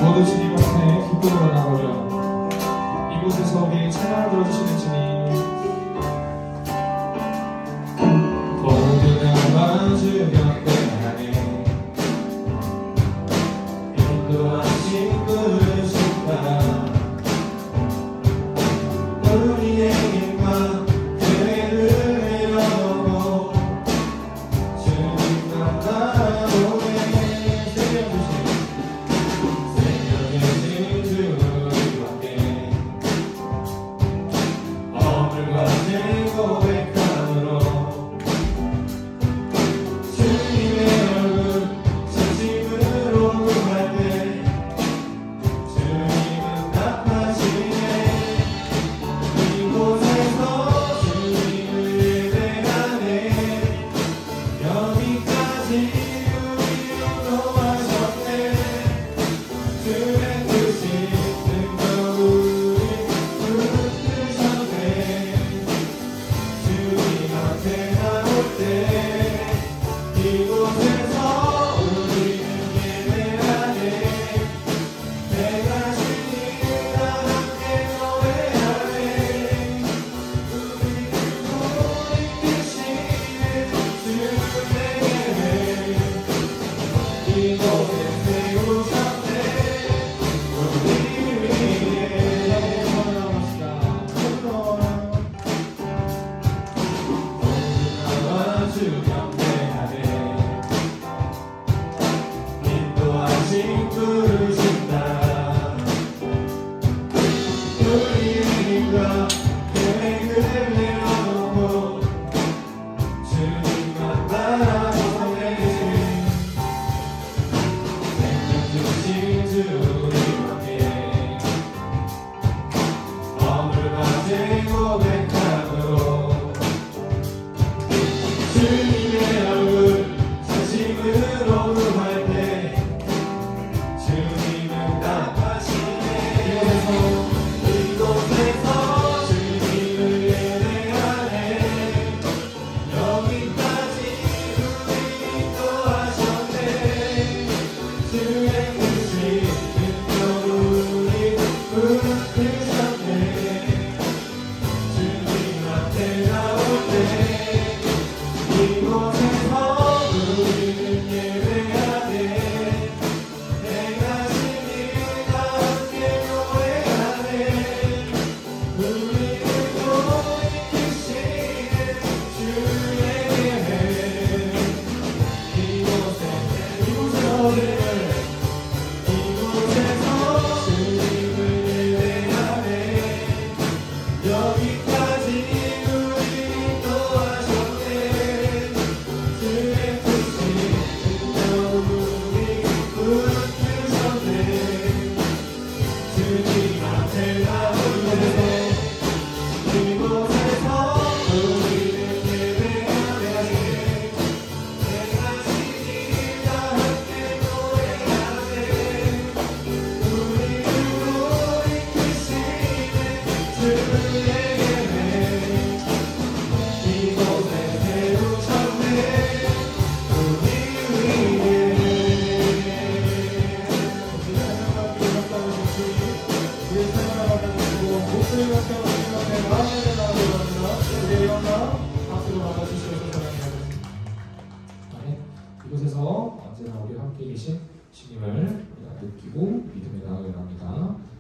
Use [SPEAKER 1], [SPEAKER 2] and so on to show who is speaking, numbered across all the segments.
[SPEAKER 1] 모두 주님 앞에 기쁨으로 나오며 이곳에서 우리의 찬양을 들어주시는 주님, 모두가 마주 경배하네. 인도하신 부르심 따라 우리의 힘과 계획을 내려놓고 주님과 나오네. 새벽의 진주와 함께 어물과 내 고백함으로 주님의 얼굴 진심으로 구할 때 주님은 답하시네. 이곳에서 주님을 예배하네. 여기까지 우리 인도하셨네. 주의 뜻이 능력 우리 붙드셨네. 주님 앞에 나올 때 이곳에서 우리는 예배하네. 내가 주님과 함께 노래하네. 우리를 돌이키시는 주의 예배 이곳에 세우셨네. 우리 위에 나와주 경배하네. 인도하신 부르심 따라 우리의 힘과 계획을 내려놓고 주님만 바라보네. 생명 주신 주님 함께 어물과 제 고백함으로 주님의 얼굴 진심으로 구할 때 주님은 답하시네. 이곳에서 주님을 예배하네. 여기까지 우리 인도하셨네. 주의 뜻이 능력 우리 붙드셨네. 주님 앞에 나올 때 이곳에서 우리는 예배하네. 내가 주님과 함께 노래하네. 우리를 돌이키시는 주의 예배 이곳에서 주님을 예배하네. 여기까지 우리 인도하셨네. 주의 뜻이 능력 우리 붙드셨네. 주님 앞에 나오네. 이곳에서 우리는 예배하네. 내가 주님과 함께 노래하네. 우리를 돌이키시는 주의 예배 이곳에 세우셨네. 우리 위에 우리 사랑과 기억하는 주님, 우리 사랑을 받아주시고 목소리가 태어나신 앞에 마음에 나가고 합니다. 우리의 영광 박수로 받아주시옵소서. 사랑합니다. 이곳에서 언제나 우리와 함께 계신 주님을 우리가 느끼고 믿음에 나아가야 합니다.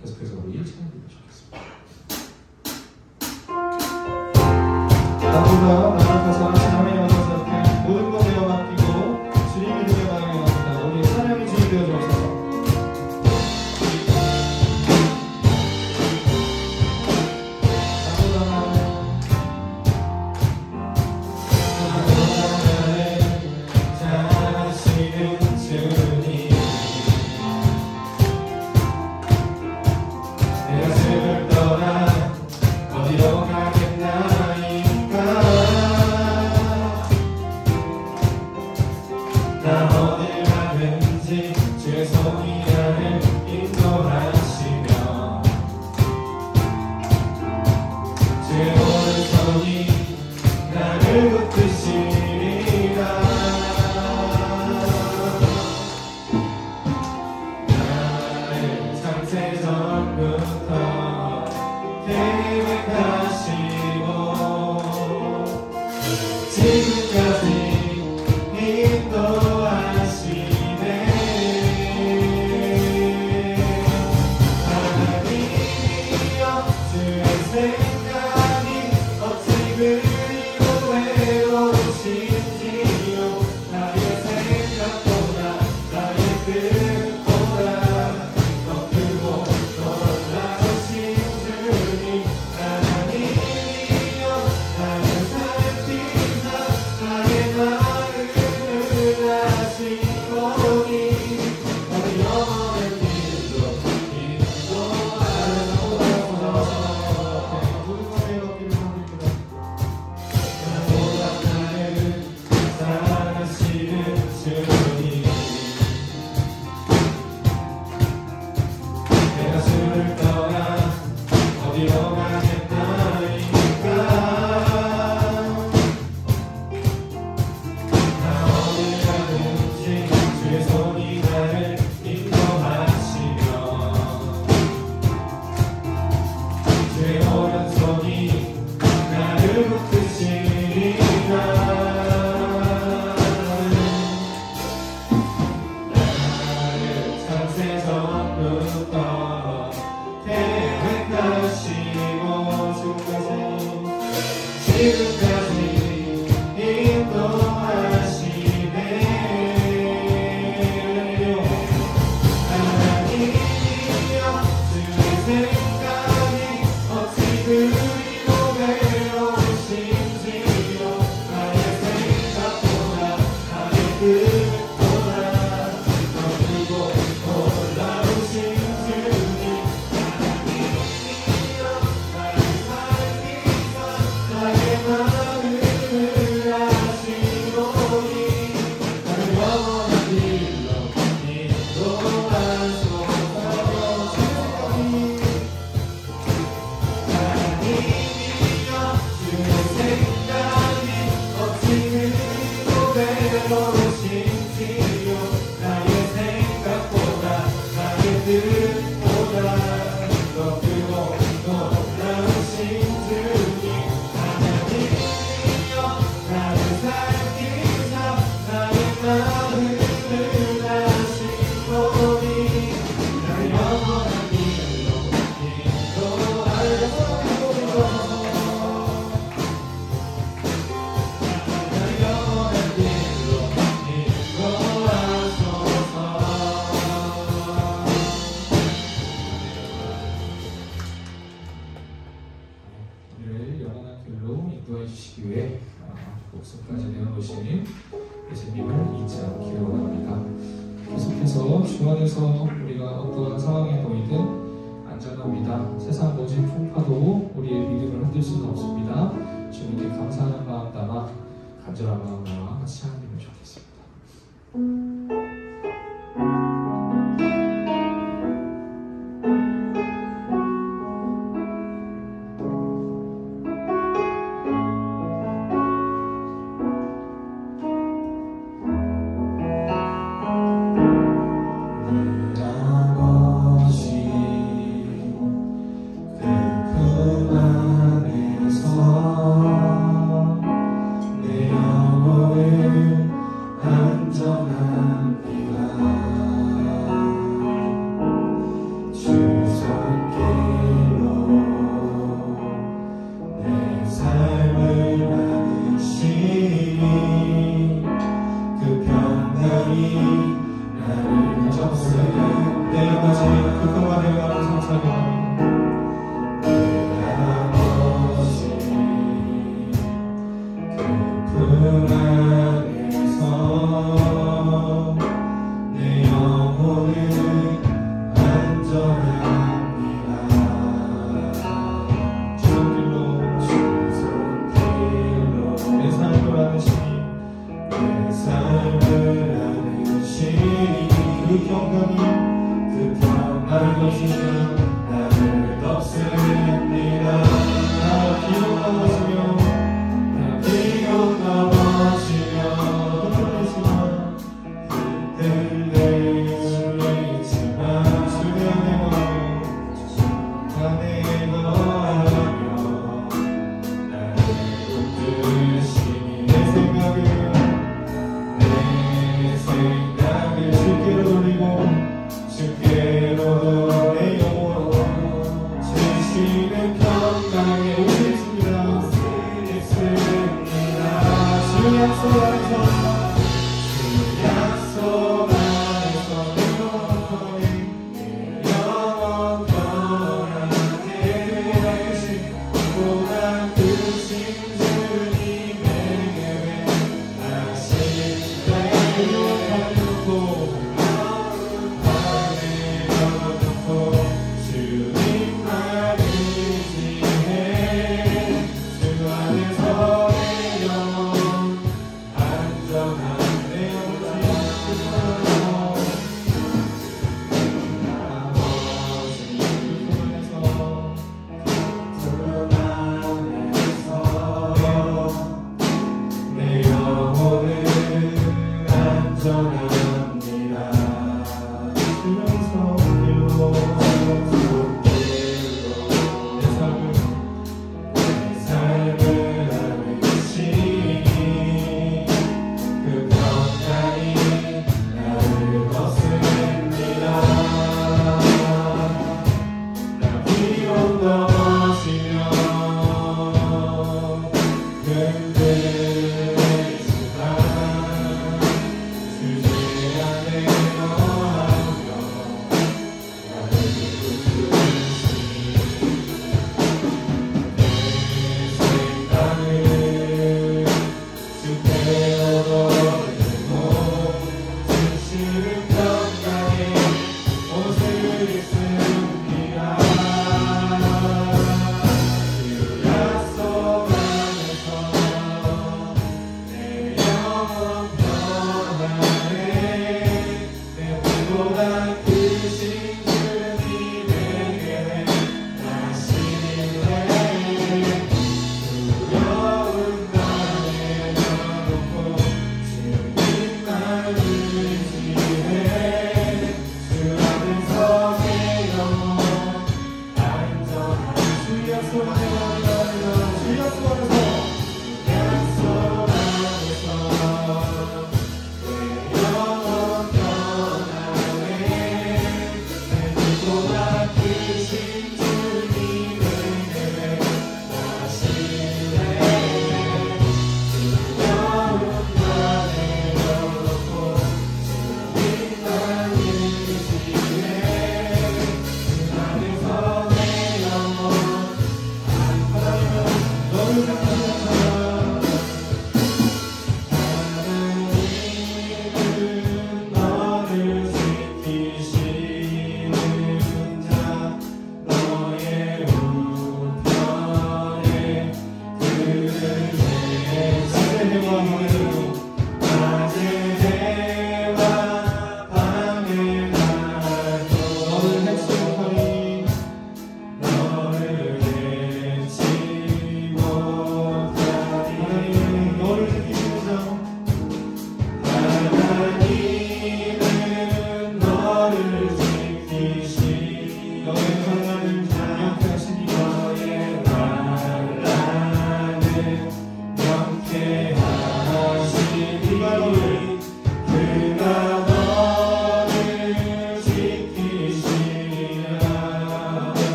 [SPEAKER 1] 계속해서 우리 찬양해 주시겠습니다. 나보다 나아가서 주님의 영광 앞에 모든 것 내어 맡기고 주님 믿음에 나아가야 합니다. 우리의 찬양이 주님 되어 주옵소서. 잘하시는 주님, 내가 주를 떠나 어디로 가겠나이까. 나 어딜 가든지 주의 손이 나를 인도하시며 주의 오른손이 나를 붙드시리라. 나의 나으신지요 나의 생각보다 나의 뜻보다 더 크고 더 놀라우신 주님 하나님이여 나를 살피사 나의 마음을 다시노니 나의 영원한 길로 인도하여 해주시기 위해 목숨까지 내어놓으신 예수님을 잊지 않기를 원합니다. 계속해서 주 안에서 우리가 어떠한 상황에 놓이든 안전합니다. 세상 모진 풍파도 우리의 믿음을 흔들 수는 없습니다. 주님께 감사하는 마음 담아 간절한 마음으로 같이 하나님을 좋겠습니다.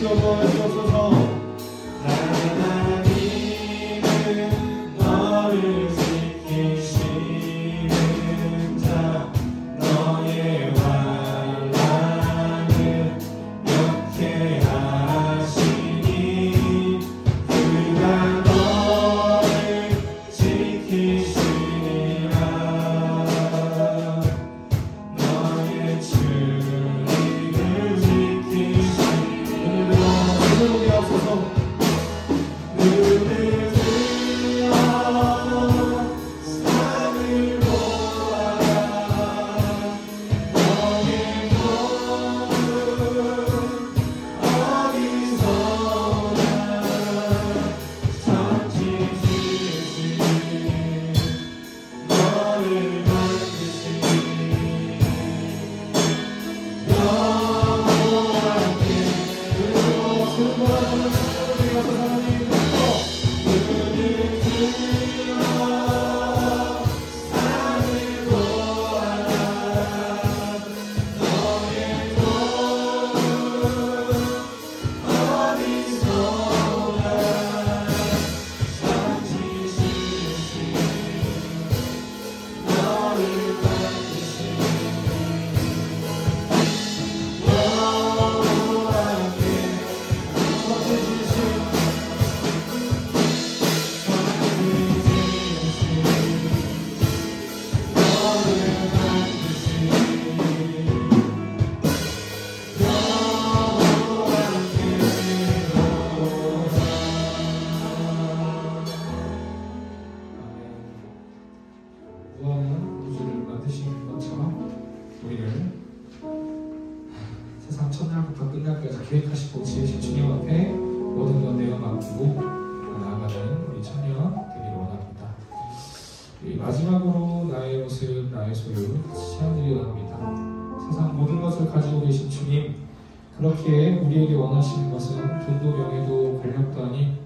[SPEAKER 1] 주여 도와주옵소서.
[SPEAKER 2] 하나님은 너를 지키시는 자, 너의 환난을 역해하시니 그가 너를 지키시리라. 너의 주님을 지키시니 눈을 보게 하소서. 눈을 들어 산을 보아라. 너의 몸은 어디서나 삼키시니 너를 만드시니 여호와께
[SPEAKER 1] 무한한 우주를 만드신 것처럼 우리를 세상 첫날부터 끝날까지 계획하시고 지으신 주님 앞에 모든 것 내어 맡기고 나아가는 우리 청년 되기를 원합니다. 마지막으로 나의 모습, 나의 소유 시험드리기 원합니다. 세상 모든 것을 가지고 계신 주님, 그렇게 우리에게 원하시는 것은 돈도 명예도 권력도 아닌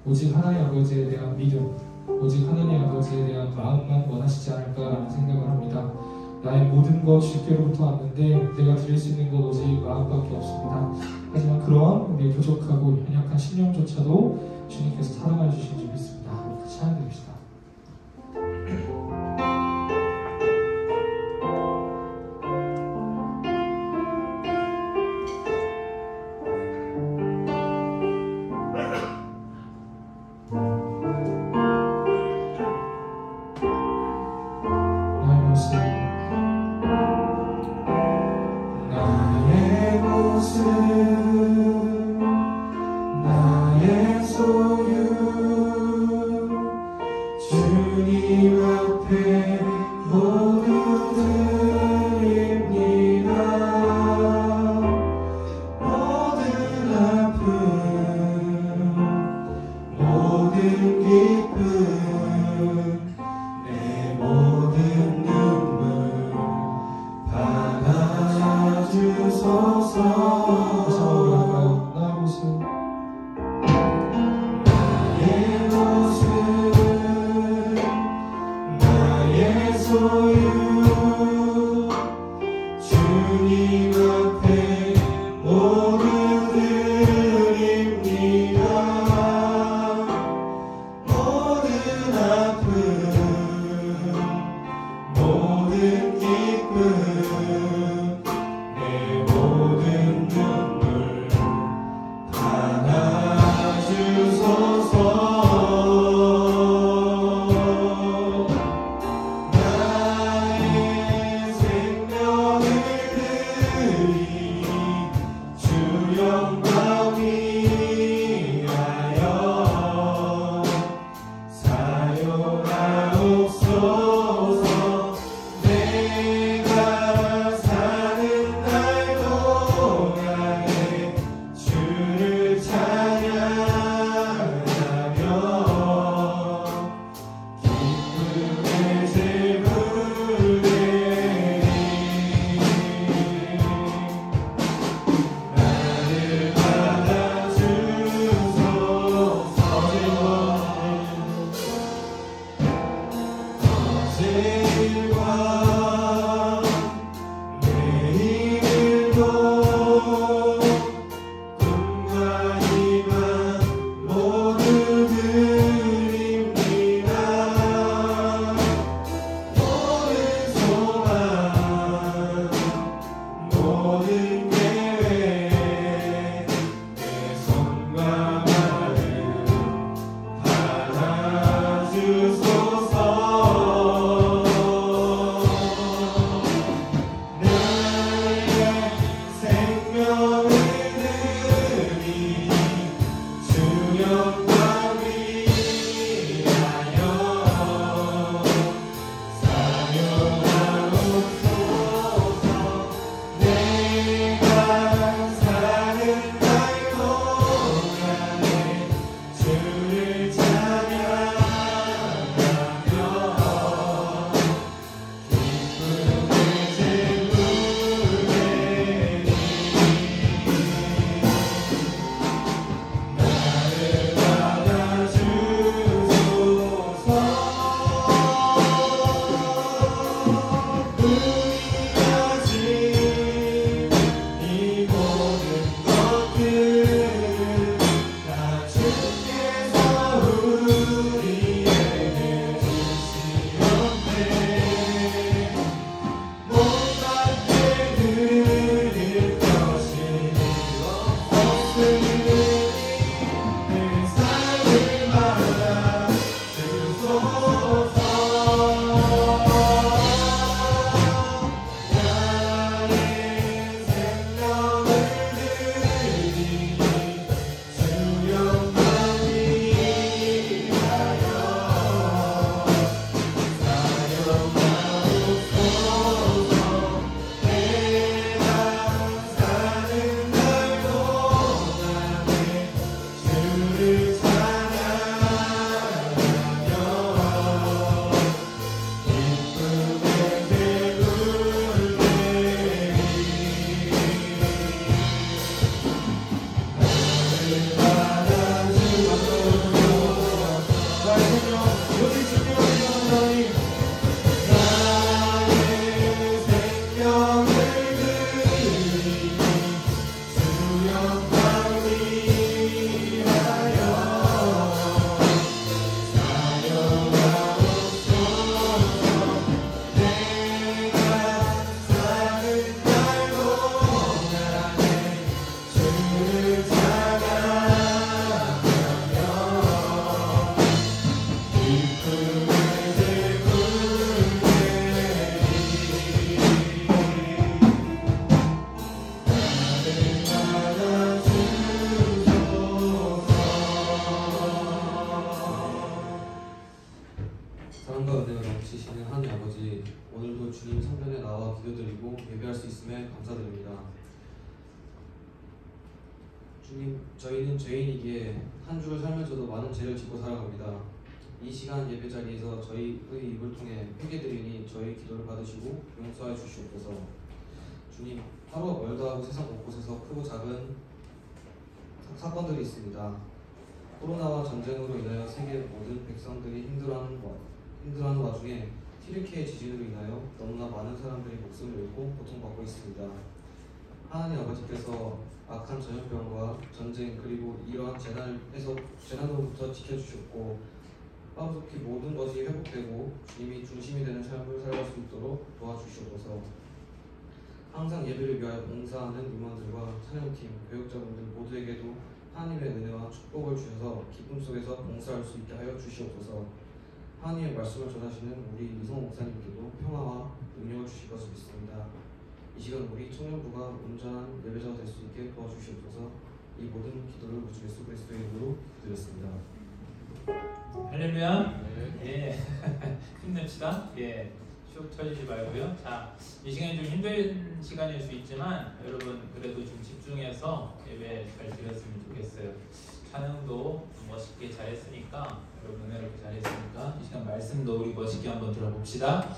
[SPEAKER 1] 오직 하나님 아버지에 대한 믿음, 오직 하나님 아버지에 대한 마음만 원하시지 않을까라는 생각을 합니다. 나의 모든 것 주께로부터 왔는데 내가 드릴 수 있는 것 오직 마음밖에 없습니다. 하지만 그러한 우리의 부족하고 연약한 심령조차도 주님께서 사랑해 주신 줄 믿습니다. 같이 찬양드립시다.
[SPEAKER 2] 나의 모습, 나의 소유
[SPEAKER 3] 드리고 예배할 수 있음에 감사드립니다. 주님, 저희는 죄인이기에 한 주를 살면서도 많은 죄를 짓고 살아갑니다. 이 시간 예배 자리에서 저희의 입을 통해 회개드리니 저희 기도를 받으시고 용서해 주시옵소서. 주님, 하루가 멀다 하고 세상 곳곳에서 크고 작은 사건들이 있습니다. 코로나와 전쟁으로 인하여 세계 모든 백성들이 힘들어하는 와중에 튀르키예 지진으로 인하여 너무나 많은 사람들이 목숨을 잃고 고통받고 있습니다. 하나님 아버지께서 악한 전염병과 전쟁 그리고 이러한 재난으로부터 지켜주셨고 빠르게 모든 것이 회복되고 주님이 중심이 되는 삶을 살아갈 수 있도록 도와주시옵소서. 항상 예배를 위하여 봉사하는 임원들과 찬양팀, 교육자분들 모두에게도 하나님의 은혜와 축복을 주셔서 기쁨 속에서 봉사할 수 있게 하여 주시옵소서. 하나님의 말씀을 전하시는 우리 이성호 목사님께도 평화와 능력을 주실 것을 믿습니다. 이 시간 우리 청년부가 온전한 예배자가 될 수 있게 도와주시옵소서. 이 모든 기도를 우주 예수 그리스도의 이름으로 드렸습니다.
[SPEAKER 4] 할렐루야. 예. 힘냅시다. 예. 쭉 쳐지지 말고요. 자, 이 시간이 좀 힘든 시간일 수 있지만 여러분 그래도 좀 집중해서 예배 잘 드렸으면 좋겠어요. 찬양도 멋있게 잘했으니까 여러분 은혜롭게 잘했으니까 이 시간 말씀도 우리 멋있게 한번 들어봅시다.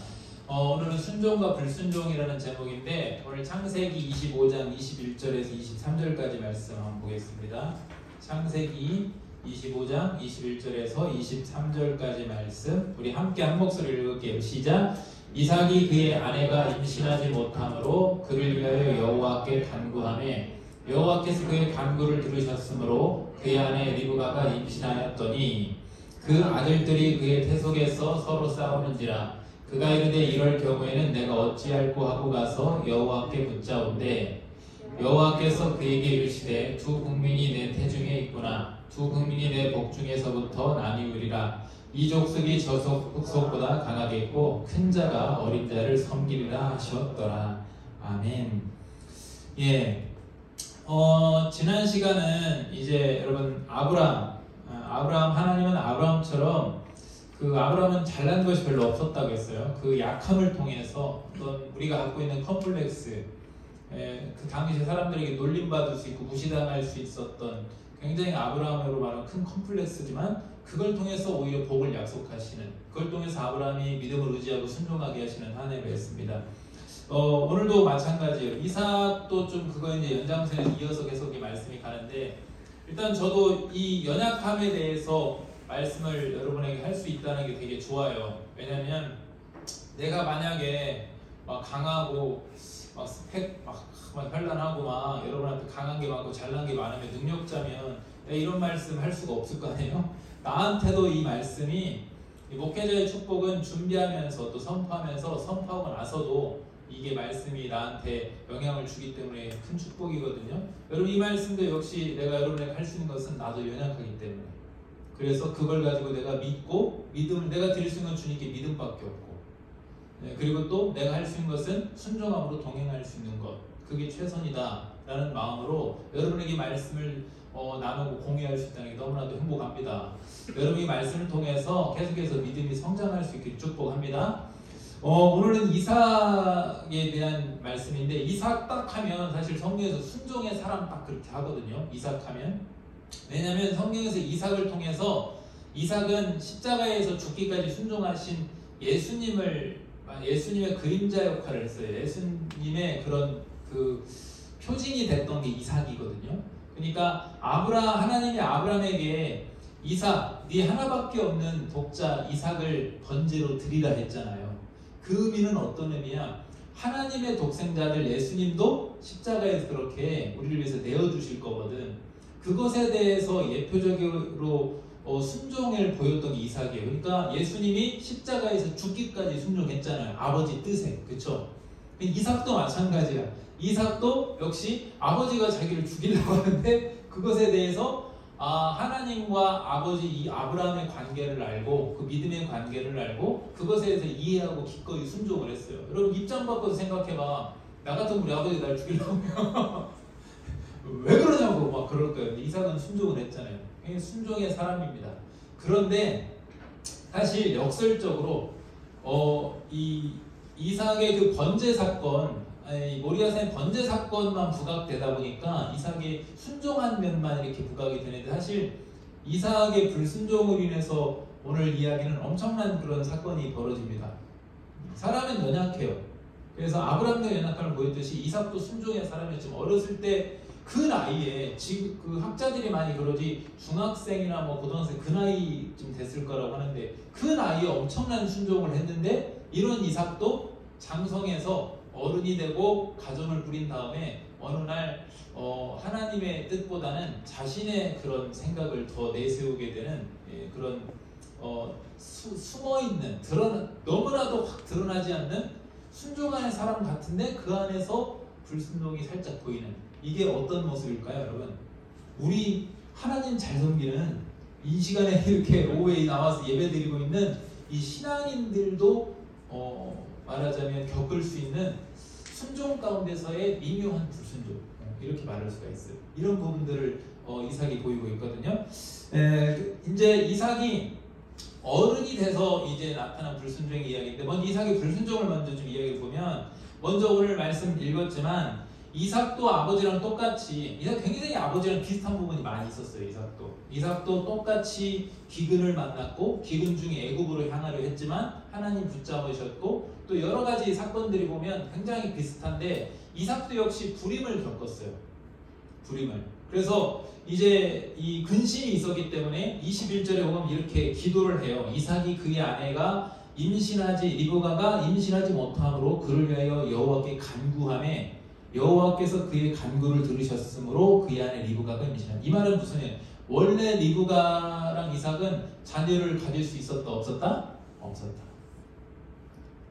[SPEAKER 4] 오늘은 순종과 불순종이라는 제목인데 오늘 창세기 25장 21절에서 23절까지 말씀 한번 보겠습니다. 창세기 25장 21절에서 23절까지 말씀 우리 함께 한 목소리를 읽을게요. 시작. 이삭이 그의 아내가 임신하지 못함으로 그를 위하여 여호와께 간구하매 여호와께서 그의 간구를 들으셨으므로 그의 아내 리브가가 임신하였더니 그 아들들이 그의 태속에서 서로 싸우는지라 그가 이르되 이럴 경우에는 내가 어찌할꼬 하고 가서 여호와께 묻자온대 여호와께서 그에게 이르시되 두 국민이 내 태중에 있구나 두 국민이 내 복중에서부터 나뉘으리라 이 족속이 저 족속보다 강하겠고 큰 자가 어린 자를 섬기리라 하셨더라. 아멘. 예. 지난 시간은 이제 여러분 아브람 하나님은 아브람처럼 그 아브람은 잘난 것이 별로 없었다고 했어요. 그 약함을 통해서 어떤 우리가 갖고 있는 컴플렉스, 그 당시에 사람들에게 놀림받을 수 있고 무시당할 수 있었던 굉장히 아브라함으로 말하면 큰 컴플렉스지만 그걸 통해서 오히려 복을 약속하시는 그걸 통해서 아브라함이 믿음을 의지하고 순종하게 하시는 한 해가 있습니다. 오늘도 마찬가지예요. 이삭도 좀 그거 이제 연장선에서 이어서 계속 이 말씀이 가는데 일단 저도 이 연약함에 대해서 말씀을 여러분에게 할 수 있다는 게 되게 좋아요. 왜냐면 내가 만약에 막 강하고 막 스펙 막 현란하고 막 여러분한테 강한 게 많고 잘난 게 많으면 능력자면 이런 말씀 할 수가 없을 거 아니에요? 나한테도 이 말씀이 이 목회자의 축복은 준비하면서 또 선포하면서 선포하고 나서도 이게 말씀이 나한테 영향을 주기 때문에 큰 축복이거든요. 여러분 이 말씀도 역시 내가 여러분에게 할 수 있는 것은 나도 연약하기 때문에 그래서 그걸 가지고 내가 믿고 믿음을 내가 드릴 수 있는 건 주님께 믿음밖에 없고 그리고 또 내가 할 수 있는 것은 순종함으로 동행할 수 있는 것 그게 최선이다 라는 마음으로 여러분에게 말씀을 나누고 공유할 수 있다는 게 너무나도 행복합니다. 여러분이 말씀을 통해서 계속해서 믿음이 성장할 수 있게 축복합니다. 오늘은 이삭에 대한 말씀인데 이삭 딱 하면 사실 성경에서 순종의 사람 딱 그렇게 하거든요. 이삭 하면 왜냐하면 성경에서 이삭을 통해서 이삭은 십자가에서 죽기까지 순종하신 예수님의 그림자 역할을 했어요. 예수님의 그런 그 표징이 됐던 게 이삭이거든요. 그러니까 하나님이 아브라함에게 이삭, 네 하나밖에 없는 독자 이삭을 번제로 드리라 했잖아요. 그 의미는 어떤 의미야? 하나님의 독생자들 예수님도 십자가에서 그렇게 우리를 위해서 내어주실 거거든. 그것에 대해서 예표적으로 순종을 보였던 게 이삭이에요. 그러니까 예수님이 십자가에서 죽기까지 순종했잖아요. 아버지 뜻에. 그쵸? 이삭도 마찬가지야. 이삭도 역시 아버지가 자기를 죽이려고 하는데 그것에 대해서 하나님과 아버지 이 아브라함의 관계를 알고 그 믿음의 관계를 알고 그것에 대해서 이해하고 기꺼이 순종을 했어요. 여러분 입장 바꿔서 생각해봐. 나 같으면 우리 아버지 날 죽이려고 하면 왜 그러냐고 막 그럴 거예요. 근데 이삭은 순종을 했잖아요. 순종의 사람입니다. 그런데 사실 역설적으로 이 이삭의 그 번제 사건 모리아산의 번제 사건만 부각되다 보니까 이삭의 순종한 면만 이렇게 부각이 되는데 사실 이삭의 불순종으로 인해서 오늘 이야기는 엄청난 그런 사건이 벌어집니다. 사람은 연약해요. 그래서 아브라함도 연약함을 보였듯이 이삭도 순종의 사람이었지만 어렸을 때 그 나이에 지금 그 학자들이 많이 그러지 중학생이나 뭐 고등학생 그 나이쯤 됐을 거라고 하는데 그 나이에 엄청난 순종을 했는데 이런 이삭도 장성해서 어른이 되고 가정을 부린 다음에 어느 날 하나님의 뜻보다는 자신의 그런 생각을 더 내세우게 되는 그런 숨어있는 너무나도 확 드러나지 않는 순종하는 사람 같은데 그 안에서 불순종이 살짝 보이는 이게 어떤 모습일까요, 여러분? 우리 하나님 잘 섬기는 이 시간에 이렇게 오후에 나와서 예배드리고 있는 이 신앙인들도 말하자면 겪을 수 있는 순종 가운데서의 미묘한 불순종 이렇게 말할 수가 있어요. 이런 부분들을 이삭이 보이고 있거든요. 이제 이삭이 어른이 돼서 이제 나타난 불순종의 이야기인데 먼저 이삭의 불순종을 먼저 좀 이야기해 보면 먼저 오늘 말씀 읽었지만 이삭도 아버지랑 똑같이 이삭 굉장히 아버지랑 비슷한 부분이 많이 있었어요. 이삭도 똑같이 기근을 만났고 기근 중에 애굽으로 향하려 했지만 하나님 붙잡으셨고 또 여러 가지 사건들이 보면 굉장히 비슷한데 이삭도 역시 불임을 겪었어요. 불임을. 그래서 이제 이 근심이 있었기 때문에 21절에 보면 이렇게 기도를 해요. 이삭이 그의 아내가 리브가가 임신하지 못함으로 그를 위하여 여호와께 간구하매 여호와께서 그의 간구를 들으셨으므로 그의 아내 리브가가 임신한다. 이 말은 무슨 얘기예요? 원래 리브가랑 이삭은 자녀를 가질 수 있었다 없었다? 없었다.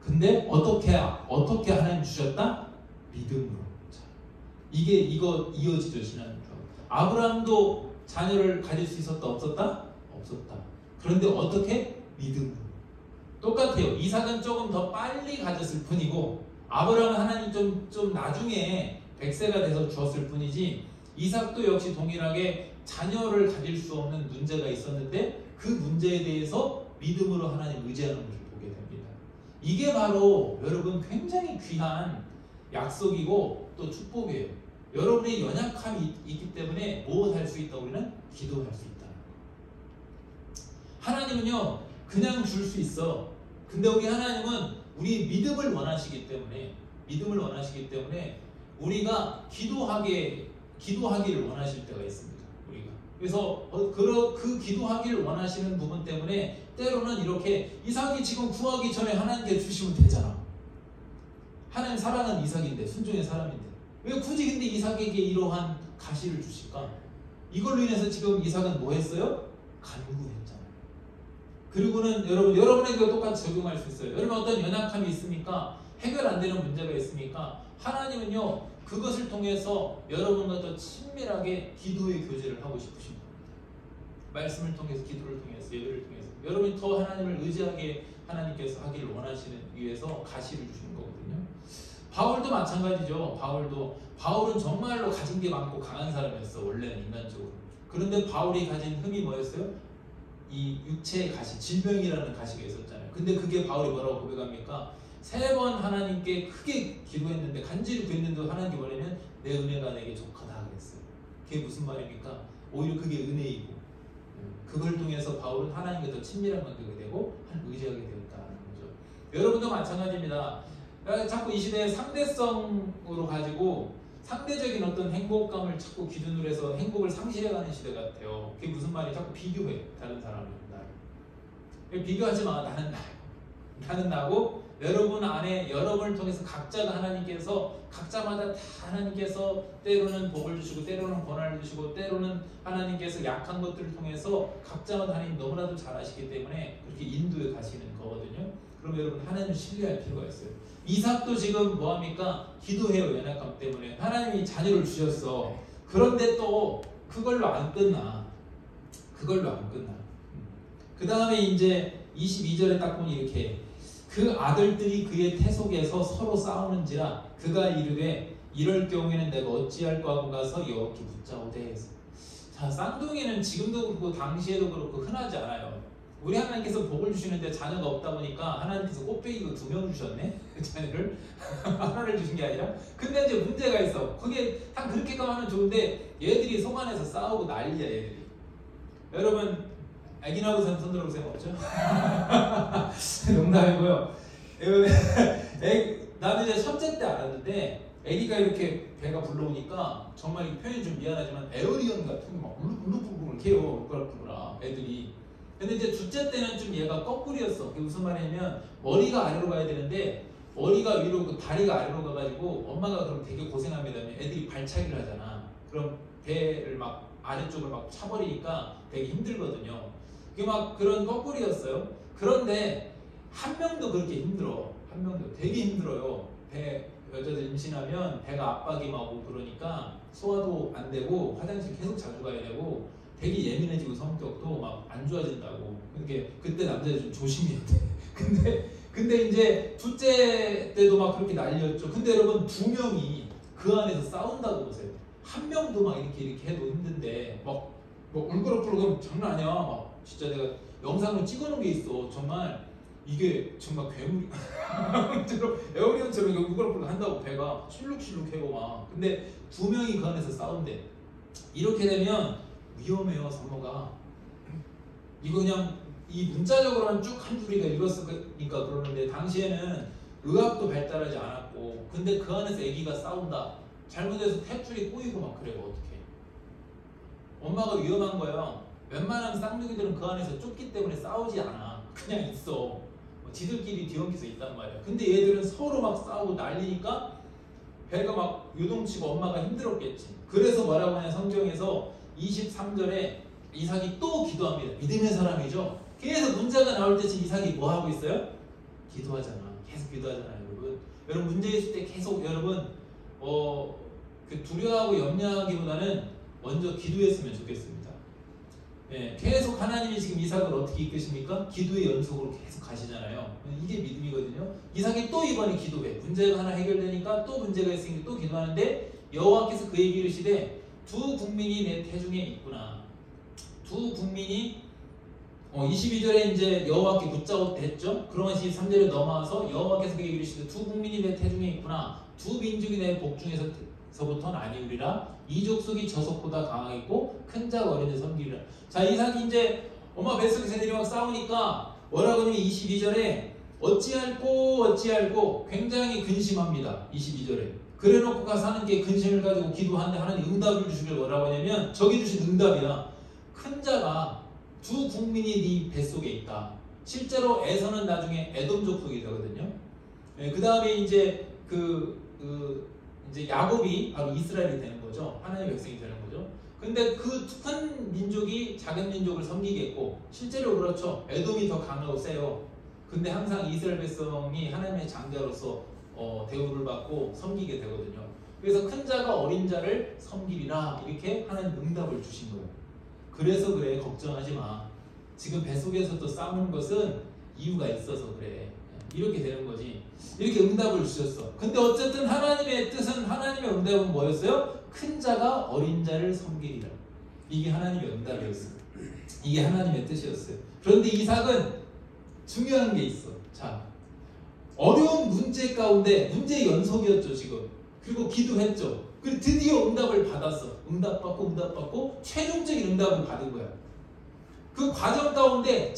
[SPEAKER 4] 근데 어떻게 하나님 주셨다? 믿음으로. 자, 이거 이어지죠 신앙으로. 아브라함도 자녀를 가질 수 있었다 없었다? 없었다. 그런데 어떻게? 믿음으로. 똑같아요. 이삭은 조금 더 빨리 가졌을 뿐이고 아브라함은 하나님 좀 나중에 100세가 돼서 주었을 뿐이지 이삭도 역시 동일하게 자녀를 가질 수 없는 문제가 있었는데 그 문제에 대해서 믿음으로 하나님 의지하는 것을 보게 됩니다. 이게 바로 여러분 굉장히 귀한 약속이고 또 축복이에요. 여러분의 연약함이 있기 때문에 무엇 할 수 있다? 우리는 기도할 수 있다. 하나님은요 그냥 줄 수 있어. 근데 우리 하나님은 우리 믿음을 원하시기 때문에 우리가 기도하기를 원하실 때가 있습니다. 우리가 그래서 그 기도하기를 원하시는 부분 때문에 때로는 이렇게 이삭이 지금 구하기 전에 하나님께 주시면 되잖아. 하나님 사랑하는 이삭인데 순종의 사람인데 왜 굳이 근데 이삭에게 이러한 가시를 주실까? 이걸로 인해서 지금 이삭은 뭐 했어요? 간구했잖아요. 그리고는 여러분에게 똑같이 적용할 수 있어요. 여러분 어떤 연약함이 있습니까? 해결 안 되는 문제가 있습니까? 하나님은요 그것을 통해서 여러분과 더 친밀하게 기도의 교제를 하고 싶으신 겁니다. 말씀을 통해서 기도를 통해서 예배를 통해서 여러분이 더 하나님을 의지하게 하나님께서 하기를 원하시는 위해서 가시를 주시는 거거든요. 바울도 마찬가지죠. 바울은 정말로 가진 게 많고 강한 사람이었어. 원래는 인간적으로. 그런데 바울이 가진 흠이 뭐였어요? 이 육체의 가시, 질병이라는 가시가 있었잖아요. 근데 그게 바울이 뭐라고 고백합니까? 3번 하나님께 크게 기도했는데 간절히 구했는데 하나님께 뭐냐면 내 은혜가 내게 족하다 그랬어요. 그게 무슨 말입니까? 오히려 그게 은혜이고 그걸 통해서 바울은 하나님과 더 친밀한 관계가 되고 의지하게 되었다는 거죠. 여러분도 마찬가지입니다. 자꾸 이 시대에 상대성으로 가지고 상대적인 어떤 행복감을 자꾸 기준으로 해서 행복을 상실해가는 시대 같아요. 그게 무슨 말이에요? 자꾸 비교해. 다른 사람을 나를. 비교하지 마. 나는 나고 여러분 안에 여러분을 통해서 각자가 각자마다 다 하나님께서 때로는 복을 주시고 때로는 권한을 주시고 때로는 하나님께서 약한 것들을 통해서 각자마다 하나님 너무나도 잘 아시기 때문에 그렇게 인도해 가시는 거거든요. 그럼 여러분 하나님을 신뢰할 필요가 있어요. 이삭도 지금 뭐합니까? 기도해요. 연약함 때문에. 하나님이 자녀를 주셨어. 그런데 또 그걸로 안 끝나. 그 다음에 이제 22절에 딱 보니 이렇게 그 아들들이 그의 태속에서 서로 싸우는지라 그가 이르되 이럴 경우에는 내가 어찌할까 하고 가서 여호와께 묻자오되. 자, 쌍둥이는 지금도 그렇고 당시에도 그렇고 흔하지 않아요. 우리 하나님께서 복을 주시는데 자녀가 없다 보니까 하나님께서 꽃배기고 2명 주셨네? 그 자녀를 하나를 주신 게 아니라. 근데 이제 문제가 있어. 그게 다 그렇게 가면 좋은데 얘들이 속 안에서 싸우고 난리야 얘들이. 여러분 애기 낳고선 손 들어보세요. 없죠? 농담이고요. 나는 이제 첫째 때 알았는데 애기가 이렇게 배가 불러오니까 정말 이 표현이 좀 미안하지만 에어리언 같은 게 막 울룩울룩 개요. 울룩울룩 애들이. 근데 이제 둘째 때는 좀 얘가 거꾸리였어. 그게 무슨 말이냐면 머리가 아래로 가야 되는데 머리가 위로 그 다리가 아래로 가가지고 엄마가 그럼 되게 고생합니다. 애들이 발차기를 하잖아. 그럼 배를 막 아래쪽을 막 차버리니까 되게 힘들거든요. 그게 막 그런 거꾸리였어요. 그런데 한 명도 그렇게 힘들어. 한 명도 되게 힘들어요. 여자들 임신하면 배가 압박이 막 오고 그러니까 소화도 안 되고 화장실 계속 자주 가야 되고 되게 예민해지고 성격도 막 안 좋아진다고. 그때 남자들 좀 조심해야 돼. 근데 이제 둘째 때도 막 그렇게 난리였죠. 근데 여러분 2명이 그 안에서 싸운다고 보세요. 한 명도 막 이렇게 해도 힘든데 막 울그럭불그럭 장난 아니야. 막 진짜 내가 영상으로 찍어놓은 게 있어. 정말 이게 정말 괴물 에어리언처럼 울그럭불그럭 한다고 배가 실룩실룩해고 막. 근데 2명이 그 안에서 싸운대. 이렇게 되면 위험해요. 산모가. 이거 그냥 이 문자적으로는 쭉 한 줄이가 읽었으니까 그러는데 당시에는 의학도 발달하지 않았고 근데 그 안에서 아기가 싸운다. 잘못해서 탯줄이 꼬이고 막 그래요. 어떡해. 엄마가 위험한 거야. 웬만하면 쌍둥이들은 그 안에서 쫓기 때문에 싸우지 않아. 그냥 있어. 지들끼리 뒤엉켜서 있단 말이야. 근데 얘들은 서로 막 싸우고 난리니까 배가 막 요동치고 엄마가 힘들었겠지. 그래서 뭐라고 하냐 성경에서 23절에 이삭이 또 기도합니다. 믿음의 사람이죠. 계속 문제가 나올 때쯤 이삭이 뭐 하고 있어요? 기도하잖아. 계속 기도하잖아요, 여러분. 여러분 문제 있을 때 계속 여러분 그 두려워하고 염려하기보다는 먼저 기도했으면 좋겠습니다. 네, 계속 하나님이 지금 이삭을 어떻게 이끄십니까? 기도의 연속으로 계속 가시잖아요. 이게 믿음이거든요. 이삭이 또 이번에 기도해. 문제가 하나 해결되니까 또 문제가 있으니까 또 기도하는데 여호와께서 그에게 이르시되 두 국민이 내 태중에 있구나. 두 국민이 22절에 이제 여호와께 붙잡았댔죠. 그러면 23절에 넘어와서 여호와께서 그에게 이르시되 두 국민이 내 태중에 있구나. 두 민족이 내 복중에서부터 나뉘우리라. 이 족속이 저 속보다 강하겠고 큰 자가 어린 자 섬기리라. 자, 이삭이 이제 엄마 뱃속에서 애들이 막 싸우니까 뭐라고 하냐면 22절에 어찌할꼬 굉장히 근심합니다. 22절에 그래놓고 가서 하는 게 근심을 가지고 기도하는데 하나님 응답을 주시길 뭐라고 하냐면 저기 주신 응답이야. 큰 자가 두 국민이 네 뱃속에 있다. 실제로 에서는 나중에 에돔 족속이 되거든요. 그 다음에 이제 이제 야곱이 바로 이스라엘이 되는 거죠. 하나님의 백성이 되는 거죠. 근데 그 큰 민족이 작은 민족을 섬기겠고 실제로 그렇죠. 에돔이 더 강하고 세요. 근데 항상 이스라엘 백성이 하나님의 장자로서 대우를 받고 섬기게 되거든요. 그래서 큰 자가 어린 자를 섬기리라 이렇게 하나님 응답을 주신 거예요. 그래서 그래 걱정하지 마. 지금 뱃속에서 또 싸우는 것은 이유가 있어서 그래. 이렇게 되는 거지. 이렇게 응답을 주셨어. 근데 어쨌든 하나님의 뜻은 하나님의 응답은 뭐였어요? 큰 자가 어린 자를 섬기리라. 이게 하나님의 응답이었어요. 이게 하나님의 뜻이었어요. 그런데 이삭은 중요한 게 있어. 자, 어려운 문제 가운데 문제의 연속이었죠 지금. 그리고 기도했죠. 그리고 드디어 응답을 받았어. 응답받고 최종적인 응답을 받은 거야. 그 과정 가운데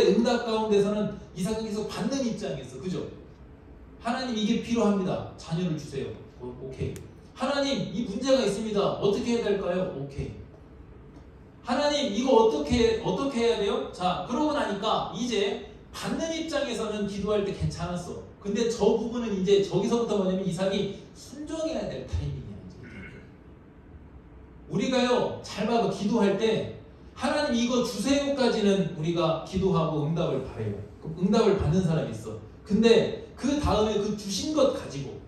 [SPEAKER 4] 응답 가운데서는 이삭은 계속 받는 입장이었어. 그죠? 하나님 이게 필요합니다. 자녀를 주세요. 오케이. 하나님 이 문제가 있습니다. 어떻게 해야 될까요? 오케이. 하나님 이거 어떻게 해야 돼요? 자, 그러고 나니까 이제 받는 입장에서는 기도할 때 괜찮았어. 근데 저 부분은 이제 저기서부터 뭐냐면 이삭이 순종해야 될 타이밍이야. 우리가요 잘 봐봐. 기도할 때 하나님 이거 주세요까지는 우리가 기도하고 응답을 바래요. 응답을 받는 사람이 있어. 근데 그 다음에 그 주신 것 가지고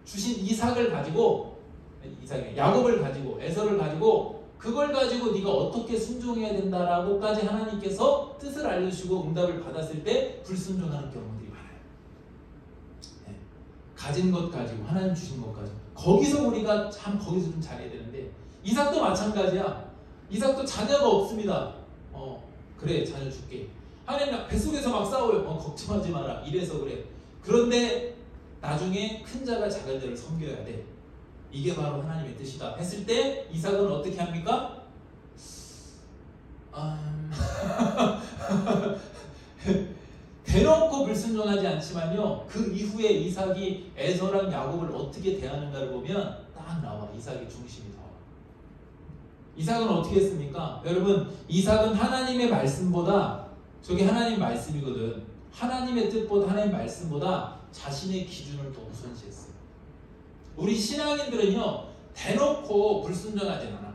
[SPEAKER 4] 주신 이삭을 가지고 야곱을 가지고 에서를 가지고 그걸 가지고 네가 어떻게 순종해야 된다라고까지 하나님께서 뜻을 알려주시고 응답을 받았을 때 불순종하는 경우들이 많아요. 네. 가진 것 가지고 하나님 주신 것 가지고 거기서 우리가 거기서 좀 잘해야 되는데 이삭도 마찬가지야. 이삭도 자녀가 없습니다. 그래 자녀 줄게. 하나님 뱃속에서 막 싸워요. 걱정하지 마라. 이래서 그래. 그런데 나중에 큰 자가 작은 자를 섬겨야 돼. 이게 바로 하나님의 뜻이다 했을 때 이삭은 어떻게 합니까? 대놓고 불순종하지 않지만요, 그 이후에 이삭이 에서랑 야곱을 어떻게 대하는가를 보면 딱 나와. 이삭의 중심이 나와. 이삭은 어떻게 했습니까? 여러분, 이삭은 하나님의 말씀보다, 저게 하나님 말씀이거든, 하나님의 뜻보다, 하나님 말씀보다 자신의 기준을 더 우선시했어요. 우리 신앙인들은요, 대놓고 불순종하지 않아.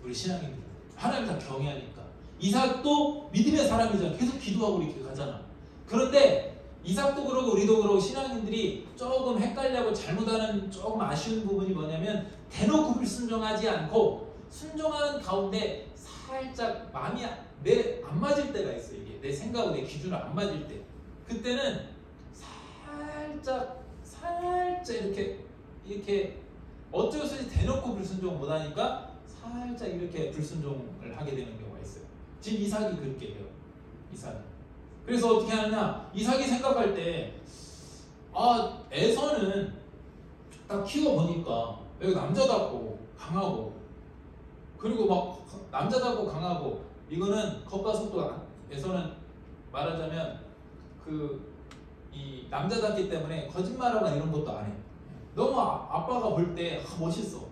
[SPEAKER 4] 우리 신앙인들은 하나님 다 경외하니까. 이삭도 믿음의 사람이잖아. 계속 기도하고 이렇게 가잖아. 그런데 이삭도 그러고 우리도 그러고 신앙인들이 조금 헷갈려하고 잘못하는 조금 아쉬운 부분이 뭐냐면, 대놓고 불순종하지 않고 순종하는 가운데 살짝 마음이 안 맞을 때가 있어요. 이게 내 생각하고 내 기준을 안 맞을 때, 그때는 살짝 이렇게 어쩔 수 없이 대놓고 불순종 못하니까 살짝 이렇게 불순종을 하게 되는 경우가 있어요. 지금 이삭이 그렇게 해요. 이삭이. 그래서 어떻게 하느냐, 이삭이 생각할 때 에서는 딱 키워보니까 여기 남자답고 강하고, 그리고 막 남자답고 강하고, 이거는 겉과 속도가, 에서는 말하자면 이 남자답기 때문에 거짓말하거나 이런 것도 안 해. 너무 아빠가 볼 때 멋있어.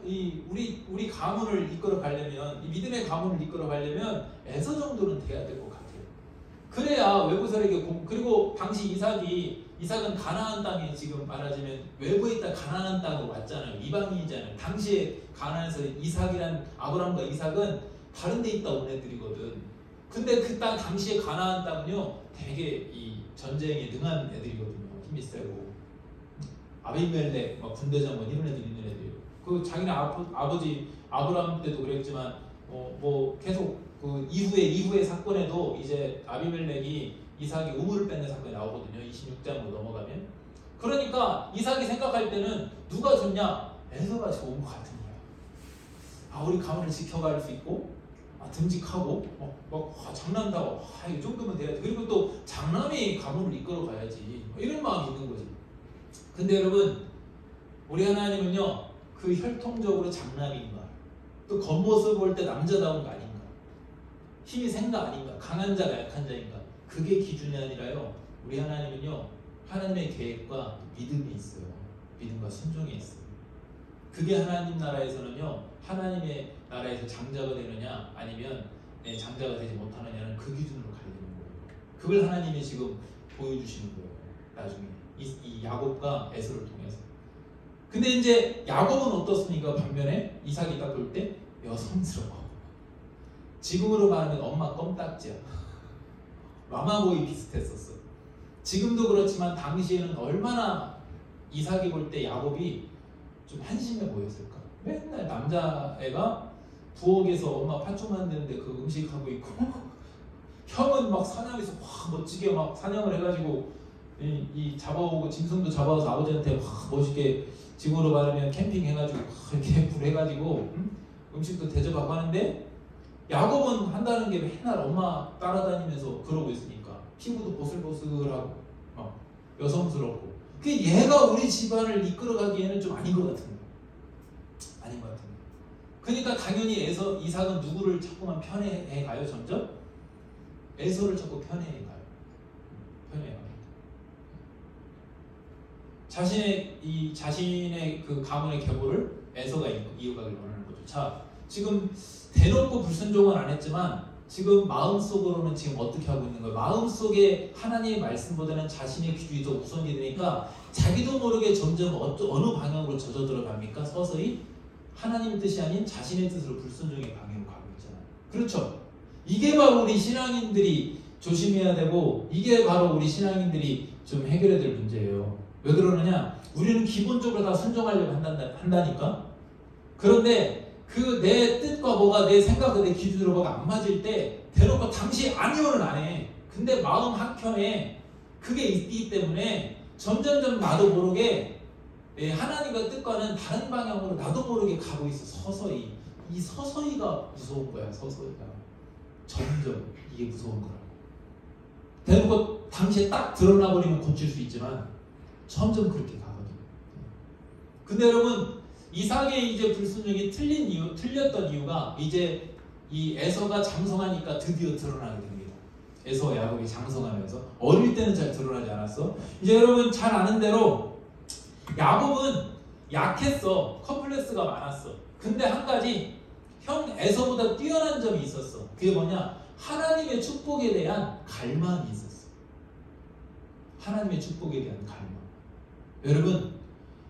[SPEAKER 4] 우리 가문을 이끌어 가려면, 이 믿음의 가문을 이끌어 가려면 에서 정도는 돼야 될 것 같아요. 그래야 외부사람에게 그리고 당시 이삭은 가나안 땅에, 지금 말하자면 외부에 있다 가나안 땅으로 왔잖아요. 이방인이잖아요. 당시에 가나안에서 아브라함과 이삭은 다른 데 있다 온 애들이거든. 근데 그 땅, 당시에 가나안 땅은요, 되게 이 전쟁에 능한 애들이거든요. 힘이 세고. 아비멜렉, 막 군대장관 이런 애들 있는 애들이에요. 그 자기네 아버지 아브라함 때도 그랬지만, 계속 그 이후의 사건에도 이제 아비멜렉이 이삭이 우물을 뺏는 사건이 나오거든요. 26장으로 넘어가면. 그러니까 이삭이 생각할 때는 누가 좋냐? 에서가 좋은 것 같은 거야. 우리 가문을 지켜갈 수 있고, 듬직하고, 장난다고, 이 정도면 돼야지. 그리고 또 장남이 가문을 이끌어 가야지. 이런 마음이 있는 거지. 근데 여러분, 우리 하나님은요, 그 혈통적으로 장남인가, 또 겉모습을 볼 때 남자다운 거 아닌가, 힘이 센가 아닌가, 강한 자가 약한 자인가, 그게 기준이 아니라요, 우리 하나님은요, 하나님의 계획과 믿음이 있어요. 믿음과 순종이 있어요. 그게 하나님 나라에서는요, 하나님의 나라에서 장자가 되느냐 아니면 장자가 되지 못하느냐는 그 기준으로 가야 되는 거예요. 그걸 하나님이 지금 보여주시는 거예요. 나중에 이 야곱과 에서를 통해서. 근데 이제 야곱은 어떻습니까? 반면에 이삭이 딱 볼 때 여성스러워. 지금으로 말하면 엄마 껌딱지야. 마마보이 비슷했었어. 지금도 그렇지만 당시에는 얼마나 이삭이 볼 때 야곱이 좀 한심해 보였을까? 맨날 남자애가 부엌에서 엄마 팥죽 만드는데 그 음식하고 있고, 형은 막 사냥에서 멋지게 막 사냥을 해가지고 이 잡아오고, 짐승도 잡아와서 아버지한테 멋있게, 지금으로 말하면 캠핑 해가지고 이렇게 불 해가지고 음식도 대접하고 하는데, 야곱은 한다는 게 맨날 엄마 따라다니면서 그러고 있으니까 피부도 보슬보슬하고 여성스럽고, 그 얘가 우리 집안을 이끌어가기에는 좀 아닌 것 같은 거예요. 아닌 것 같은 거예요. 그러니까 당연히 이삭은 누구를 자꾸만 편애해 가요? 점점 에서를 자꾸 편애해 가요. 편애해 가요. 자신의 그 가문의 계보를 에서가 이어가길 원하는 거죠. 자, 지금 대놓고 불순종은 안 했지만 지금 마음속으로는 지금 어떻게 하고 있는 거예요? 마음속에 하나님의 말씀보다는 자신의 기준이 더 우선이 되니까 자기도 모르게 점점 어느 방향으로 젖어 들어갑니까? 서서히 하나님 뜻이 아닌 자신의 뜻으로 불순종의 방향으로 가고 있잖아요. 그렇죠? 이게 바로 우리 신앙인들이 조심해야 되고, 이게 바로 우리 신앙인들이 좀 해결해야 될 문제예요. 왜 그러느냐? 우리는 기본적으로 다 순종하려고 한다니까? 그런데 그 내 뜻과 뭐가, 내 생각과 내 기준으로 뭐가 안 맞을 때 대놓고 당시 아니오는 안 해. 근데 마음 한켠에 그게 있기 때문에 점점점 나도 모르게 하나님과 뜻과는 다른 방향으로 나도 모르게 가고 있어. 서서히. 이 서서히가 무서운 거야. 서서히가. 점점 이게 무서운 거라고. 대놓고 당시에 딱 드러나 버리면 고칠 수 있지만 점점 그렇게 가거든요. 근데 여러분 이삭의 이제 불순종이 틀렸던 이유가 이제 이 에서가 장성하니까 드디어 드러나게 됩니다. 에서와 야곱이 장성하면서 어릴 때는 잘 드러나지 않았어. 이제 여러분 잘 아는 대로 야곱은 약했어. 컴플렉스가 많았어. 근데 한 가지 형 에서보다 뛰어난 점이 있었어. 그게 뭐냐? 하나님의 축복에 대한 갈망이 있었어. 하나님의 축복에 대한 갈망. 여러분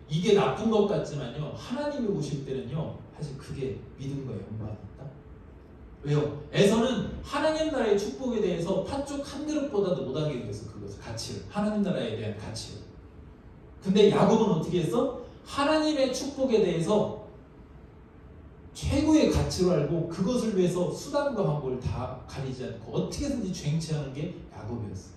[SPEAKER 4] 이게 나쁜 것 같지만요, 하나님이 보실 때는요 사실 그게 믿음과 연관이 있다. 왜요? 에서는 하나님 나라의 축복에 대해서 팥죽 한 그릇보다도 못하게 됐어. 그것을 가치를, 하나님 나라에 대한 가치를. 근데 야곱은 어떻게 했어? 하나님의 축복에 대해서 최고의 가치로 알고 그것을 위해서 수단과 방법을 다 가리지 않고 어떻게든지 쟁취하는 게 야곱이었어.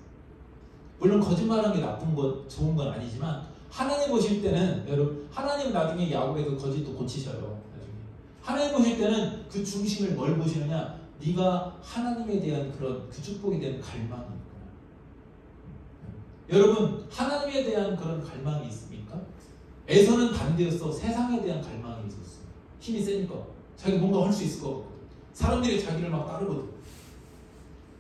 [SPEAKER 4] 물론 거짓말하는 게 나쁜 것, 좋은 건 아니지만 하나님 보실 때는, 여러분 하나님 나중에 야곱의 그 거짓도 고치셔요. 나중에 하나님 보실 때는 그 중심을 뭘 보시느냐? 네가 하나님에 대한 그런 그 축복에 대한 갈망이 있구나. 여러분 하나님에 대한 그런 갈망이 있습니까? 에서는 반대였어. 세상에 대한 갈망이 있었어. 힘이 세니까 자기 뭔가 할 수 있을 것 같거든. 사람들이 자기를 막 따르거든.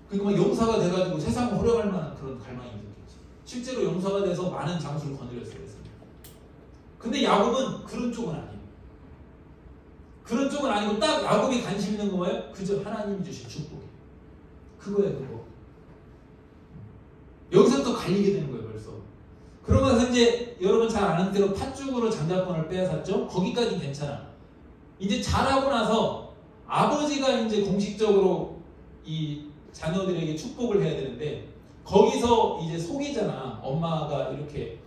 [SPEAKER 4] 그러니까 막 용사가 돼가지고 세상을 호령할 만한 그런 갈망이 있었겠지. 실제로 용사가 돼서 많은 장수를 거느렸어요. 근데 야곱은 그런 쪽은 아니에요. 그런 쪽은 아니고 딱 야곱이 관심 있는 거 뭐예요? 그저 하나님이 주신 축복이에요. 그거예요, 그거. 여기서부터 갈리게 되는 거예요, 벌써. 그러면서 이제 여러분 잘 아는 대로 팥죽으로 장자권을 빼앗았죠? 거기까지 괜찮아. 이제 자라고 나서 아버지가 이제 공식적으로 이 자녀들에게 축복을 해야 되는데 거기서 이제 속이잖아. 엄마가 이렇게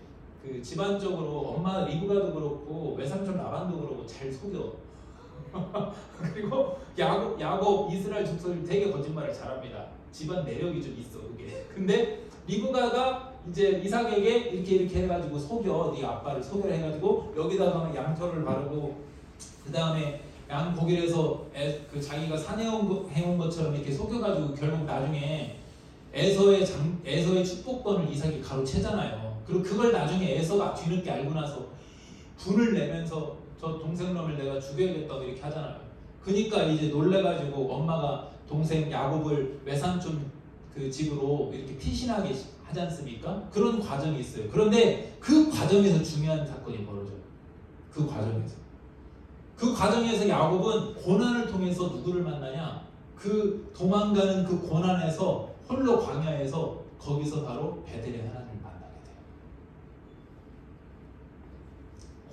[SPEAKER 4] 그 집안적으로 엄마 리브가도 그렇고 외삼촌 라반도 그렇고 잘 속여. 그리고 야곱 이스라엘 족속이 되게 거짓말을 잘합니다. 집안 내력이 좀 있어 그게. 근데 리브가가 이제 이삭에게 이렇게 해가지고 속여, 네 아빠를 속여 해가지고 여기다가 양털을 바르고 그 다음에 양 고기를 해서 그 자기가 사내해온 것처럼 이렇게 속여가지고 결국 나중에 에서의 축복권을 이삭이 가로채잖아요. 그리고 그걸 나중에 에서가 뒤늦게 알고 나서 분을 내면서 저 동생놈을 내가 죽여야겠다고 이렇게 하잖아요. 그러니까 이제 놀래가지고 엄마가 동생 야곱을 외삼촌 그 집으로 이렇게 피신하게 하지 않습니까? 그런 과정이 있어요. 그런데 그 과정에서 중요한 사건이 벌어져요. 그 과정에서 야곱은 고난을 통해서 누구를 만나냐? 그 도망가는 그 고난에서 홀로 광야에서 거기서 바로 베델의 하나님을 만나게 돼요.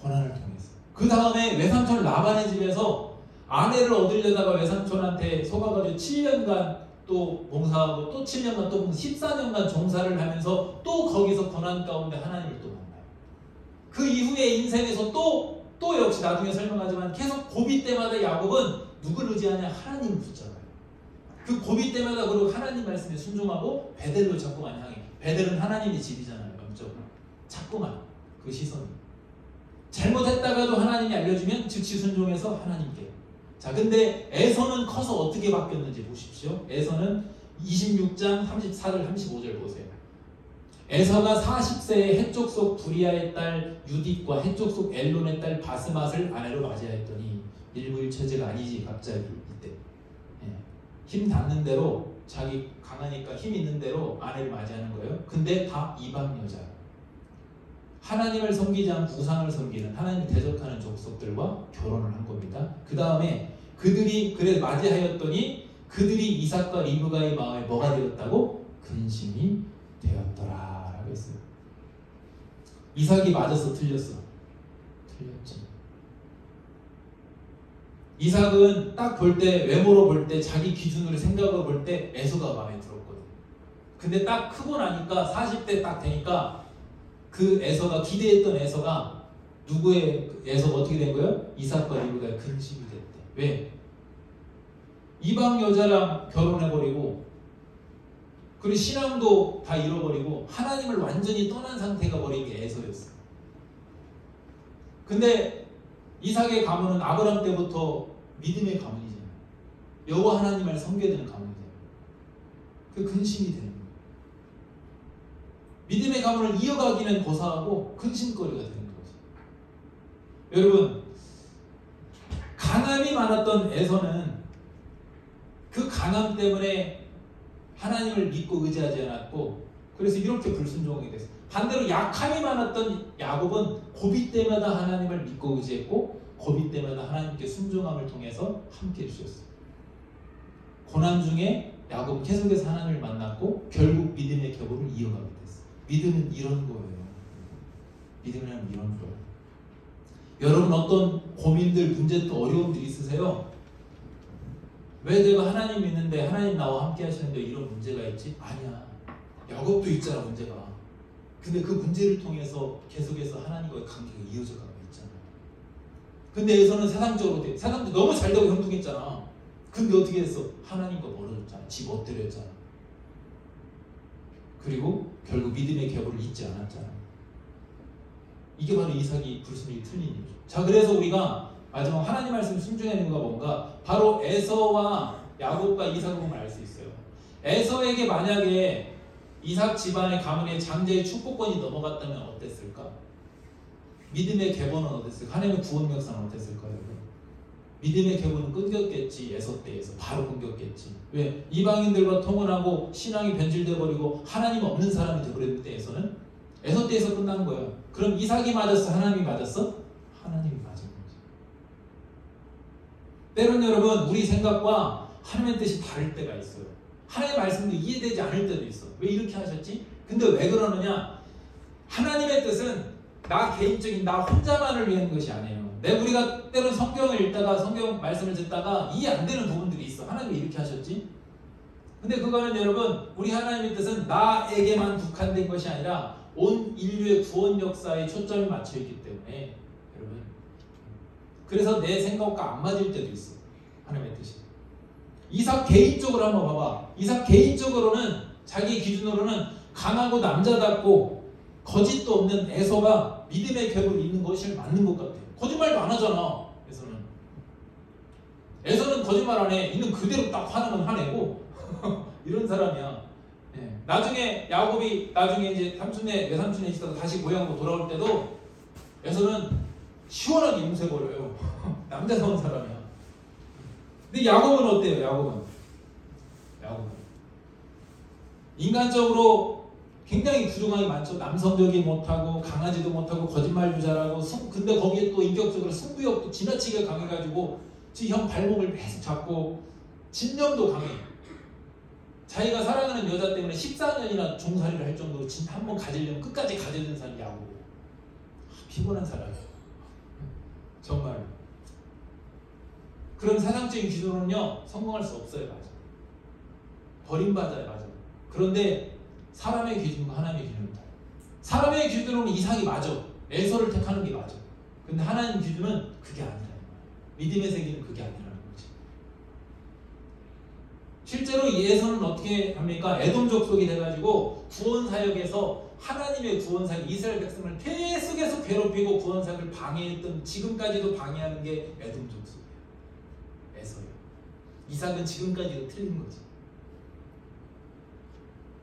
[SPEAKER 4] 고난을 통해서. 그 다음에 외삼촌 라반의 집에서 아내를 얻으려다가 외삼촌한테 속아가지고 7년간 또 봉사하고 또 7년간 또 14년간 종사를 하면서 또 거기서 고난 가운데 하나님을 또 만나요. 그 이후에 인생에서 또 역시 나중에 설명하지만 계속 고비 때마다 야곱은 누구를 의지하냐? 하나님을 붙잡아요. 그 고비 때마다 그리고 하나님 말씀에 순종하고 베델로 자꾸만 향해. 베델은 하나님의 집이잖아요. 영적으로. 자꾸만 그 시선이. 잘못했다가도 하나님이 알려주면 즉시 순종해서 하나님께. 자, 근데 에서는 커서 어떻게 바뀌었는지 보십시오. 에서는 26장 34절 35절 보세요. 에서가 40세에 헷족 속 두리아의 딸 유딧과 헷족 속 엘론의 딸 바스맛을 아내로 맞이하였더니 일부일처제가 아니지 갑자기 이때 힘 닿는 대로 자기 강하니까 힘 있는 대로 아내를 맞이하는 거예요. 근데 다 이방 여자. 하나님을 섬기지 않고 우상을 섬기는 하나님을 대적하는 족속들과 결혼을 한 겁니다. 그 다음에 그들이 그래 맞이하였더니 그들이 이삭과 리브가의 마음에 뭐가 되었다고? 근심이 되었더라 라고 했어요. 이삭이 맞아서 틀렸어. 틀렸지. 이삭은 딱 볼 때 외모로 볼 때 자기 기준으로 생각으로 볼 때 에서가 마음에 들었거든. 근데 딱 크고 나니까 40대 딱 되니까 그 에서가 기대했던 에서가 누구의 에서가 어떻게 된 거예요? 이삭과 리브가의 근심이 됐대. 왜? 이방 여자랑 결혼해버리고 그리고 신앙도 다 잃어버리고 하나님을 완전히 떠난 상태가 버린 게 에서였어. 근데 이삭의 가문은 아브람 때부터 믿음의 가문이잖아요. 여호와 하나님을 섬겨야 되는 가문이잖아요. 그 근심이 되는 거예요. 믿음의 가문을 이어가기는 고사하고 근심거리가 되는 거죠. 여러분, 강함이 많았던 에서는 그 강함 때문에 하나님을 믿고 의지하지 않았고, 그래서 이렇게 불순종하게 됐어요. 반대로 약함이 많았던 야곱은 고비 때마다 하나님을 믿고 의지했고, 고비 때마다 하나님께 순종함을 통해서 함께 해주셨어요. 고난 중에 야곱은 계속해서 하나님을 만났고 결국 믿음의 격을 이어가게 됐어요. 믿음은 이런 거예요. 믿음이란 이런 거예요. 여러분, 어떤 고민들, 문제도 어려움들이 있으세요? 왜 내가 하나님 믿는데 하나님 나와 함께 하시는데 이런 문제가 있지? 아니야. 야곱도 있잖아, 문제가. 근데 그 문제를 통해서 계속해서 하나님과의 관계가 이어져 가고 있잖아. 근데 에서는 세상적으로 세상도 너무 잘 되고 형통했잖아. 근데 어떻게 했어? 하나님과 멀어졌잖아. 집 엎드렸잖아. 그리고 결국 믿음의 격을 잊지 않았잖아. 이게 바로 이삭이 불순종이 틀린 이유죠. 자, 그래서 우리가 마지막 하나님 말씀 순종하는 이유가 뭔가? 바로 에서와 야곱과 이삭을 보면 알 수 있어요. 에서에게 만약에 이삭 집안의 가문의 장자의 축복권이 넘어갔다면 어땠을까? 믿음의 계보는 어땠을까? 하나님의 구원 역사는 어땠을까요? 믿음의 계보는 끊겼겠지. 에서 때에서 바로 끊겼겠지. 왜? 이방인들과 통혼하고 신앙이 변질돼 버리고 하나님 없는 사람이 되어버린 때에서는 에서 때에서 끝난 거예요. 그럼 이삭이 맞았어? 하나님이 맞았어? 하나님이 맞은 거지. 때로는 여러분, 우리 생각과 하나님의 뜻이 다를 때가 있어요. 하나님의 말씀도 이해되지 않을 때도 있어. 왜 이렇게 하셨지? 근데 왜 그러느냐? 하나님의 뜻은 나 개인적인 나 혼자만을 위한 것이 아니에요. 우리가 때로는 성경을 읽다가 성경 말씀을 듣다가 이해 안 되는 부분들이 있어. 하나님이 이렇게 하셨지? 근데 그거는 여러분, 우리 하나님의 뜻은 나에게만 국한된 것이 아니라 온 인류의 구원 역사에 초점이 맞춰 있기 때문에 여러분, 그래서 내 생각과 안 맞을 때도 있어. 하나님의 뜻이. 이삭 개인적으로 한번 봐봐. 이삭 개인적으로는 자기 기준으로는 강하고 남자답고 거짓도 없는 에서가 믿음의 격을 잇는 것이 맞는 것 같아요. 거짓말도 안 하잖아. 에서는 거짓말 안 해. 있는 그대로 딱 화내면 화내고 이런 사람이야. 네. 나중에 야곱이 나중에 이제 외삼촌에 있다가 다시 고향으로 돌아올 때도 에서는 시원하게 임세버려요. 남자다운 사람이야. 근데 야곱은 어때요? 야곱은 인간적으로 굉장히 부족함이 많죠. 남성적이 못하고 강하지도 못하고 거짓말도 잘하고 근데 거기에 또 인격적으로 승부욕도 지나치게 강해가지고 형 발목을 계속 잡고 진념도 강해. 자기가 사랑하는 여자 때문에 14년이나 종살이를 할 정도로 한번 가지려면 끝까지 가져는 사람이 야곱이에요. 피곤한 사람이에요. 정말. 그런 사상적인 기준으로는요 성공할 수 없어요. 맞아. 버림받아요. 맞아. 그런데 사람의 기준과 하나님의 기준은 달라요. 사람의 기준으로는 이삭이 맞아. 에서를 택하는 게 맞아. 근데 하나님 기준은 그게 아니라는 거예요. 믿음의 세계는 그게 아니라는 거지. 실제로 이 에서는 어떻게 합니까? 에돔 족속이 돼가지고 구원 사역에서 하나님의 구원 사역, 이스라엘 백성을 계속해서 괴롭히고 구원 사역을 방해했던, 지금까지도 방해하는 게 에돔 족속이에요. 에서예요. 이삭은 지금까지도 틀린 거지.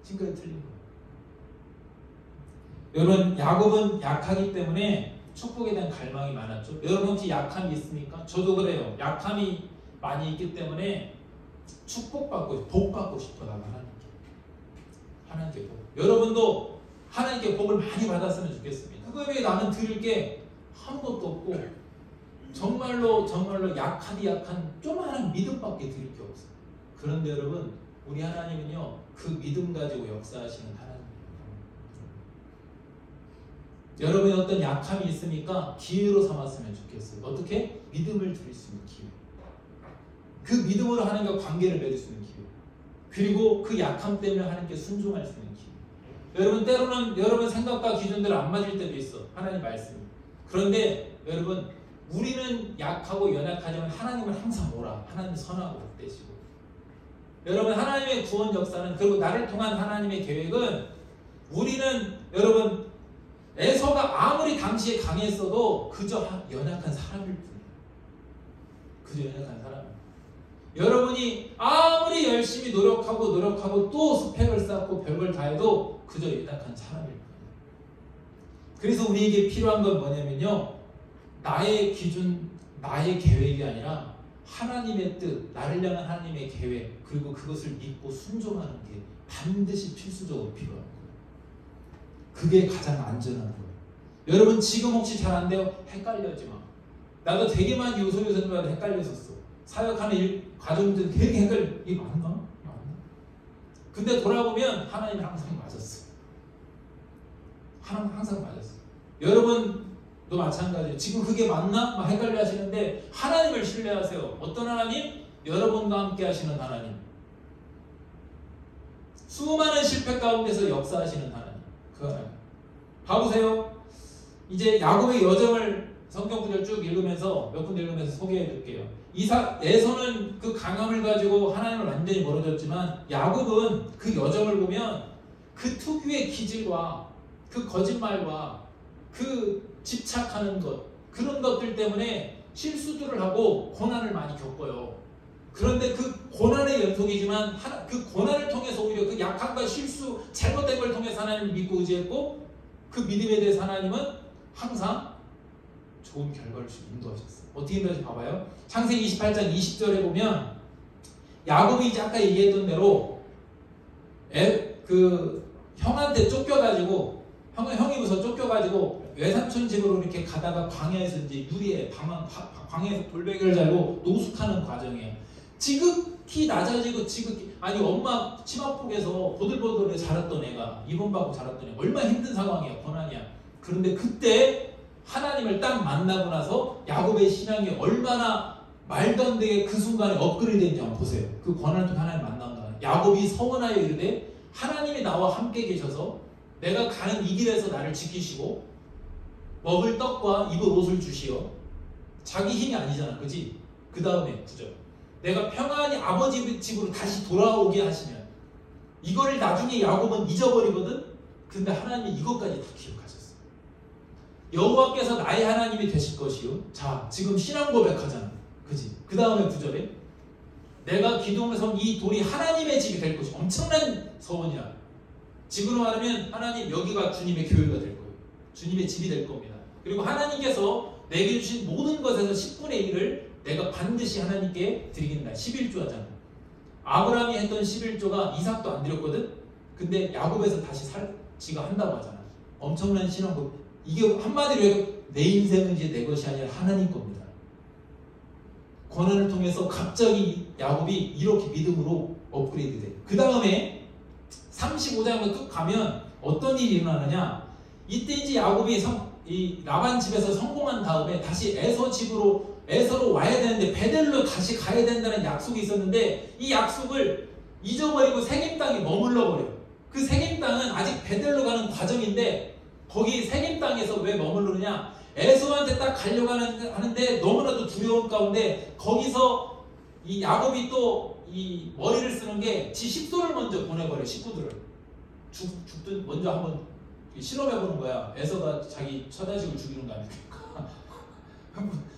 [SPEAKER 4] 지금까지 틀린 거예요. 여러분, 야곱은 약하기 때문에 축복에 대한 갈망이 많았죠. 여러분 혹시 약함이 있습니까? 저도 그래요. 약함이 많이 있기 때문에 축복받고 복받고 싶어. 나가 하나님께 복. 여러분도 하나님께 복을 많이 받았으면 좋겠습니다. 그거 외에 나는 드릴 게 아무것도 없고 정말로 약하디 약한 조그마한 믿음밖에 드릴 게 없어요. 그런데 여러분, 우리 하나님은요 그 믿음 가지고 역사하시는 하나님이에요. 여러분이 어떤 약함이 있으니까 기회로 삼았으면 좋겠어요. 어떻게? 믿음을 드릴 수 있는 기회. 그 믿음으로 하나님과 관계를 맺을 수 있는 기회. 그리고 그 약함 때문에 하나님께 순종할 수 있는 기회. 여러분, 때로는 여러분 생각과 기준대로 안 맞을 때도 있어. 하나님 말씀이. 그런데 여러분, 우리는 약하고 연약하지만 하나님은 항상 오라. 하나님 선하고 복되시고. 여러분, 하나님의 구원 역사는, 그리고 나를 통한 하나님의 계획은, 우리는 여러분 에서가 아무리 당시에 강했어도 그저 연약한 사람일 뿐이에요. 그저 연약한 사람. 여러분이 아무리 열심히 노력하고 또 스펙을 쌓고 별걸 다 해도 그저 예탁한 사람일 거예요. 그래서 우리에게 필요한 건 뭐냐면요, 나의 기준, 나의 계획이 아니라 하나님의 뜻, 나를 향한 하나님의 계획, 그리고 그것을 믿고 순종하는 게 반드시 필수적으로 필요한 거예요. 그게 가장 안전한 거예요. 여러분 지금 혹시 잘 안 돼요? 헷갈려하지 마. 나도 되게 많이 요소요소마다 헷갈렸었어. 사역하는 과정들 되게 헷갈려. 이게 맞나? 근데 돌아보면 하나님이 항상 맞았어. 항상 맞았어. 여러분도 마찬가지예요. 지금 그게 맞나? 막 헷갈려 하시는데 하나님을 신뢰하세요. 어떤 하나님? 여러분과 함께 하시는 하나님. 수많은 실패 가운데서 역사하시는 하나님. 그 하나님. 봐보세요. 이제 야곱의 여정을 성경 구절 쭉 읽으면서 몇 군데 읽으면서 소개해 줄게요. 에서는 그 강함을 가지고 하나님을 완전히 멀어졌지만 야곱은 그 여정을 보면 그 특유의 기질과 그 거짓말과 그 집착하는 것, 그런 것들 때문에 실수들을 하고 고난을 많이 겪어요. 그런데 그 고난의 연속이지만 그 고난을 통해서 오히려 그 약함과 실수, 잘못된 걸 통해서 하나님을 믿고 의지했고 그 믿음에 대해서 하나님은 항상 좋은 결과를 인도하셨어요. 어떻게 인도하실지 봐봐요. 창세기 28장 20절에 보면 야곱이 이제 아까 얘기했던 대로 그 형한테 쫓겨가지고 형이 무서 쫓겨가지고 외삼촌 집으로 이렇게 가다가 광야에서 이제 유리에 광야에서 돌베개를 달고 노숙하는 과정이에요. 지극히 낮아지고 아니 엄마 치마폭에서 보들보들해 자랐던 애가 입원 받고 자랐던 애가 얼마나 힘든 상황이야. 고난이야. 그런데 그때 하나님을 딱 만나고 나서 야곱의 신앙이 얼마나 말도 안 되게 그 순간에 업그레이드 됐는지 한번 보세요. 그 고난을 통해 하나님 만난다. 야곱이 서원하여 이르되 하나님이 나와 함께 계셔서 내가 가는 이 길에서 나를 지키시고 먹을 떡과 입을 옷을 주시어. 자기 힘이 아니잖아. 그지? 그 다음에 9절. 내가 평안히 아버지 집으로 다시 돌아오게 하시면. 이거를 나중에 야곱은 잊어버리거든. 근데 하나님이 이것까지 다 기억하셨어. 여호와께서 나의 하나님이 되실 것이요. 자, 지금 신앙 고백하잖아. 그지? 그 다음에 9절에 내가 기둥을 선 이 돌이 하나님의 집이 될 것이. 엄청난 서원이야. 지금으로 말하면 하나님 여기가 주님의 교회가 될 거예요. 주님의 집이 될 겁니다. 그리고 하나님께서 내게 주신 모든 것에서 10분의 1을 내가 반드시 하나님께 드리겠다. 11조 하잖아. 아브라함이 했던 11조가 이삭도 안 드렸거든. 근데 야곱에서 다시 지가 한다고 하잖아. 엄청난 신앙. 이게 한마디로 해도 내 인생은 이제 내 것이 아니라 하나님 겁니다. 고난을 통해서 갑자기 야곱이 이렇게 믿음으로 업그레이드 돼. 그 다음에 35장을 쭉 가면 어떤 일이 일어나느냐. 이때 이제 야곱이 이 라반 집에서 성공한 다음에 다시 에서로 와야 되는데 베델로 다시 가야 된다는 약속이 있었는데 이 약속을 잊어버리고 세겜 땅에 머물러 버려요. 그 세겜 땅은 아직 베델로 가는 과정인데 거기 세겜 땅에서 왜 머무르느냐? 에서한테 딱 가려고 하는데 너무나도 두려운 가운데 거기서 이 야곱이 또 이 머리를 쓰는 게 지 식소를 먼저 보내버려요. 식구들을 죽든 먼저 한번 실험해보는 거야. 에서가 자기 처자식을 죽이는 거 아닙니까?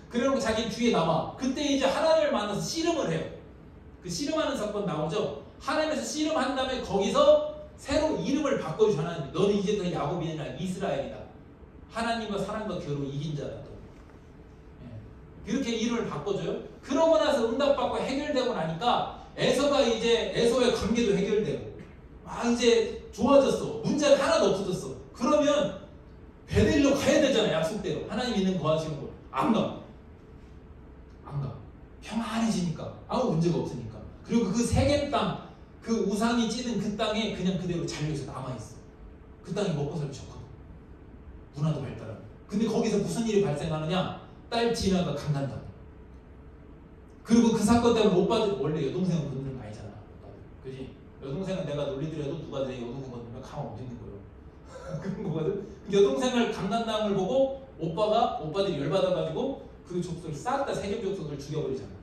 [SPEAKER 4] 그래놓고 자기 뒤에 남아. 그때 이제 하나님을 만나서 씨름을 해요. 그 씨름하는 사건 나오죠. 하나님에서 씨름한 다음에 거기서 새로 이름을 바꿔주셔. 하나님, 너는 이제 더 야곱이 아니라 이스라엘이다. 하나님과 사랑과 교로 이긴 자다. 그렇게 이름을 바꿔줘요. 그러고 나서 응답받고 해결되고 나니까 에서가 이제 에서의 관계도 해결되고 이제 좋아졌어. 문제가 하나도 없어졌어. 그러면 베델로 가야 되잖아. 약속대로 하나님 있는 거하시는 곳. 안 가. 평안해지니까 아무 문제가 없으니까. 그리고 그 세겜 땅, 그 우상이 찌든 그 땅에 그냥 그대로 잔류해서 남아있어. 그 땅이 먹고 살기 좋거든. 문화도 발달하고. 근데 거기서 무슨 일이 발생하느냐? 딸 지나가 강간다. 그리고 그 사건 때문에 오빠들, 원래 여동생은 건드는 거 아니잖아. 그지? 여동생은 내가 놀리더라도 누가 내 여동생 건드면 가만 없는 거예요. 그런 거거든. 여동생을 강간당을 보고 오빠들이 열받아가지고 그 족속을 싹 다 세겜 족속을 죽여버리잖아.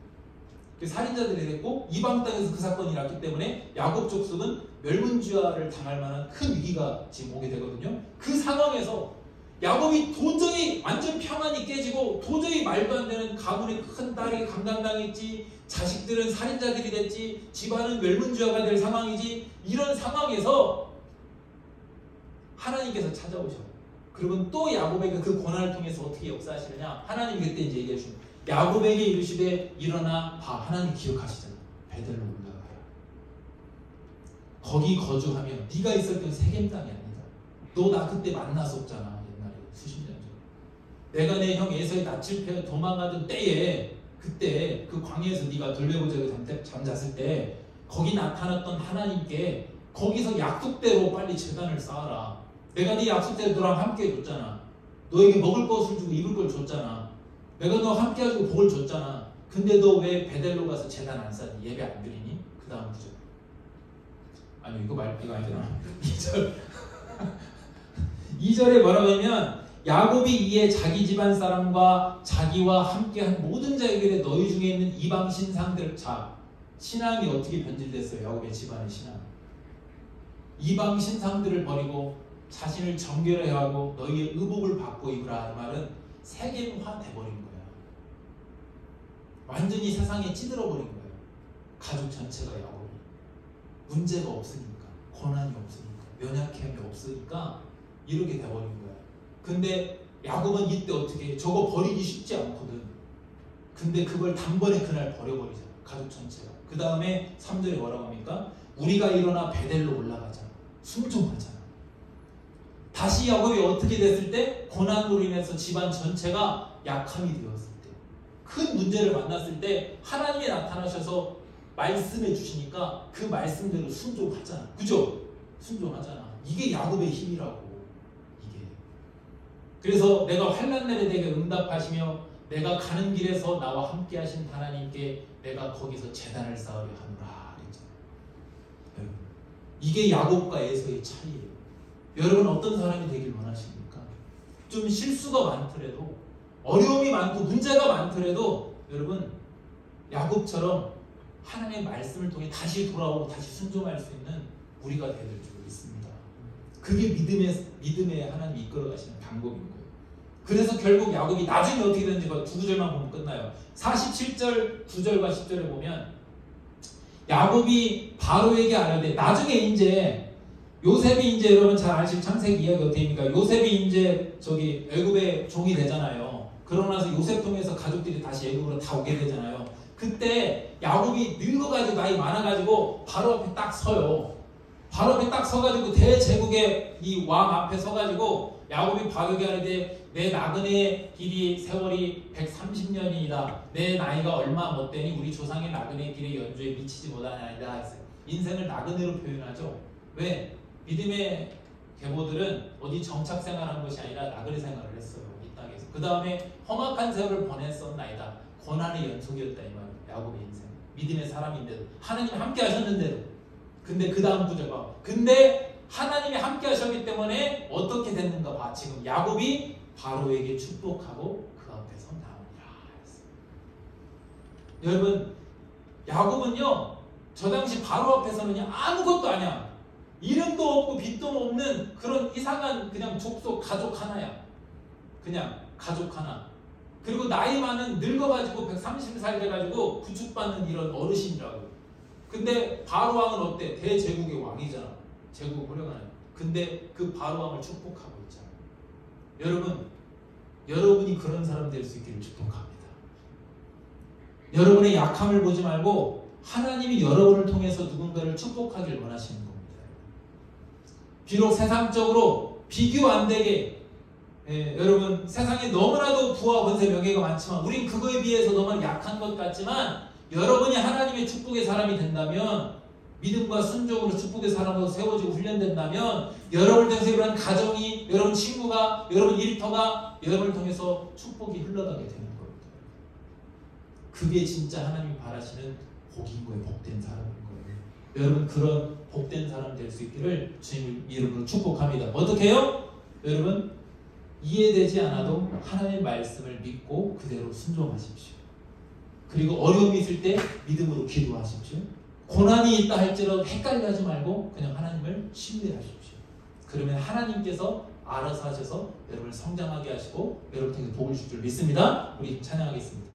[SPEAKER 4] 그 살인자들이 됐고 이방 땅에서 그 사건이 났기 때문에 야곱 족속은 멸문지화를 당할 만한 큰 위기가 지금 오게 되거든요. 그 상황에서 야곱이 도저히 완전 평안이 깨지고 도저히 말도 안 되는 가문의 큰 딸이 강간당했지, 자식들은 살인자들이 됐지, 집안은 멸문주화가 될 상황이지, 이런 상황에서 하나님께서 찾아오셔. 그러면 또 야곱에게 그 고난을 통해서 어떻게 역사하시느냐? 하나님이 그때 이제 얘기해 주시면 야곱에게 이르시되 일어나 봐. 하나님 기억하시잖아. 베델로 올라가라. 거기 거주하면 네가 있었던 세겜 땅이 아니다. 너 나 그때 만났었잖아. 옛날에 수십 년 전에. 내가 내 형 에서의 낯을 펴 도망가던 때에 그때 그 광야에서 네가 돌베고저에 잠잤을 때 거기 나타났던 하나님께 거기서 약속대로 빨리 제단을 쌓아라. 내가 네 약속대로 너랑 함께 해줬잖아. 너에게 먹을 것을 주고 입을 걸 줬잖아. 내가 너 함께 해주고 복을 줬잖아. 근데 너 왜 베델로 가서 제단 안 쌓니? 예배 안 드리니? 그 다음 구절. 아니 이거 아니 되나? 2절 2절에 뭐라고 하면 야곱이 이에 자기 집안 사람과 자기와 함께한 모든 자에게 너희 중에 있는 이방 신상들. 자, 신앙이 어떻게 변질됐어요? 야곱의 집안의 신앙. 이방 신상들을 버리고 자신을 정결해야 하고 너희의 의복을 받고 입으라. 이 말은 세겜화 돼버린 거야. 완전히 세상에 찌들어버린 거예요. 가족 전체가 야곱이. 문제가 없으니까, 고난이 없으니까, 연약함이 없으니까 이렇게 돼버린 거야. 근데 야곱은 이때 어떻게 해? 저거 버리기 쉽지 않거든. 근데 그걸 단번에 그날 버려버리잖아. 가족 전체가. 그 다음에 3절에 뭐라고 합니까? 우리가 일어나 베델로 올라가자. 순종하잖아. 다시 야곱이 어떻게 됐을 때? 고난으로 인해서 집안 전체가 약함이 되었을 때, 큰 문제를 만났을 때 하나님이 나타나셔서 말씀해 주시니까 그 말씀대로 순종하잖아. 그죠? 순종하잖아. 이게 야곱의 힘이라고. 이게. 그래서 내가 환난 날에 내게 응답하시며 내가 가는 길에서 나와 함께 하신 하나님께 내가 거기서 제단을 쌓으려 하노라 그랬잖아요. 이게 야곱과 에서의 차이예요. 여러분 어떤 사람이 되길 원하십니까? 좀 실수가 많더라도, 어려움이 많고 문제가 많더라도 여러분 야곱처럼 하나님의 말씀을 통해 다시 돌아오고 다시 순종할 수 있는 우리가 되어야 될 줄 믿습니다. 그게 믿음의 하나님이 이끌어 가시는 방법인 거예요. 그래서 결국 야곱이 나중에 어떻게 되는지 두 구절만 보면 끝나요. 47절 9절과 10절에 보면 야곱이 바로에게 아뢰되, 나중에 이제 요셉이 이제 여러분 잘 아시는 창세기 이야기 어떻게 됩니까? 요셉이 이제 저기 애굽의 종이 되잖아요. 그러고 나서 요셉 통해서 가족들이 다시 애굽으로 다 오게 되잖아요. 그때 야곱이 늙어가지고 나이 많아가지고 바로 앞에 딱 서요. 바로 앞에 딱 서가지고 대제국의 이 왕 앞에 서가지고 야곱이 바로에게 하는데 내 나그네 길이 세월이 130년이다. 내 나이가 얼마 못 되니 우리 조상의 나그네 길의 연주에 미치지 못하나이다 했어요. 인생을 나그네로 표현하죠. 왜? 믿음의 계보들은 어디 정착 생활한 것이 아니라 나그네 생활을 했어요. 이 땅에서. 그 다음에 험악한 세월을 보냈었나이다. 고난의 연속이었다 이 말이에요. 야곱의 인생. 믿음의 사람인데도 하나님이 함께 하셨는데도. 근데 그 다음 구절봐. 근데 하나님이 함께 하셨기 때문에 어떻게 됐는가 봐. 지금 야곱이 바로에게 축복하고 그 앞에서 나오니라 했어요. 여러분 야곱은요 저 당시 바로 앞에서는 아무것도 아니야. 이름도 없고 빚도 없는 그런 이상한 그냥 족속 가족 하나야. 그냥 가족 하나. 그리고 나이 많은 늙어가지고 130살 돼가지고 구축받는 이런 어르신이라고. 근데 바로 왕은 어때? 대제국의 왕이잖아. 제국 호령하는. 근데 그 바로 왕을 축복하고 있잖아. 여러분, 여러분이 그런 사람 될 수 있기를 축복합니다. 여러분의 약함을 보지 말고 하나님이 여러분을 통해서 누군가를 축복하길 원하시는 겁니다. 비록 세상적으로 비교 안 되게 여러분 세상에 너무나도 부와 권세 명예가 많지만 우린 그거에 비해서 너무 약한 것 같지만 여러분이 하나님의 축복의 사람이 된다면 믿음과 순종으로 축복의 사람으로 세워지고 훈련된다면 여러분을 통해서 이런 가정이, 여러분 친구가, 여러분 일터가 여러분을 통해서 축복이 흘러가게 되는 겁니다. 그게 진짜 하나님이 바라시는 복인 거예요. 복된 사람인 거예요. 여러분 그런 복된 사람 될 수 있기를 주님 이름으로 축복합니다. 어떻게 해요? 여러분 이해되지 않아도 하나님의 말씀을 믿고 그대로 순종하십시오. 그리고 어려움이 있을 때 믿음으로 기도하십시오. 고난이 있다 할지라도 헷갈려 하지 말고 그냥 하나님을 신뢰하십시오. 그러면 하나님께서 알아서 하셔서 여러분을 성장하게 하시고 여러분 통해서 복을 주실 줄 믿습니다. 우리 찬양하겠습니다.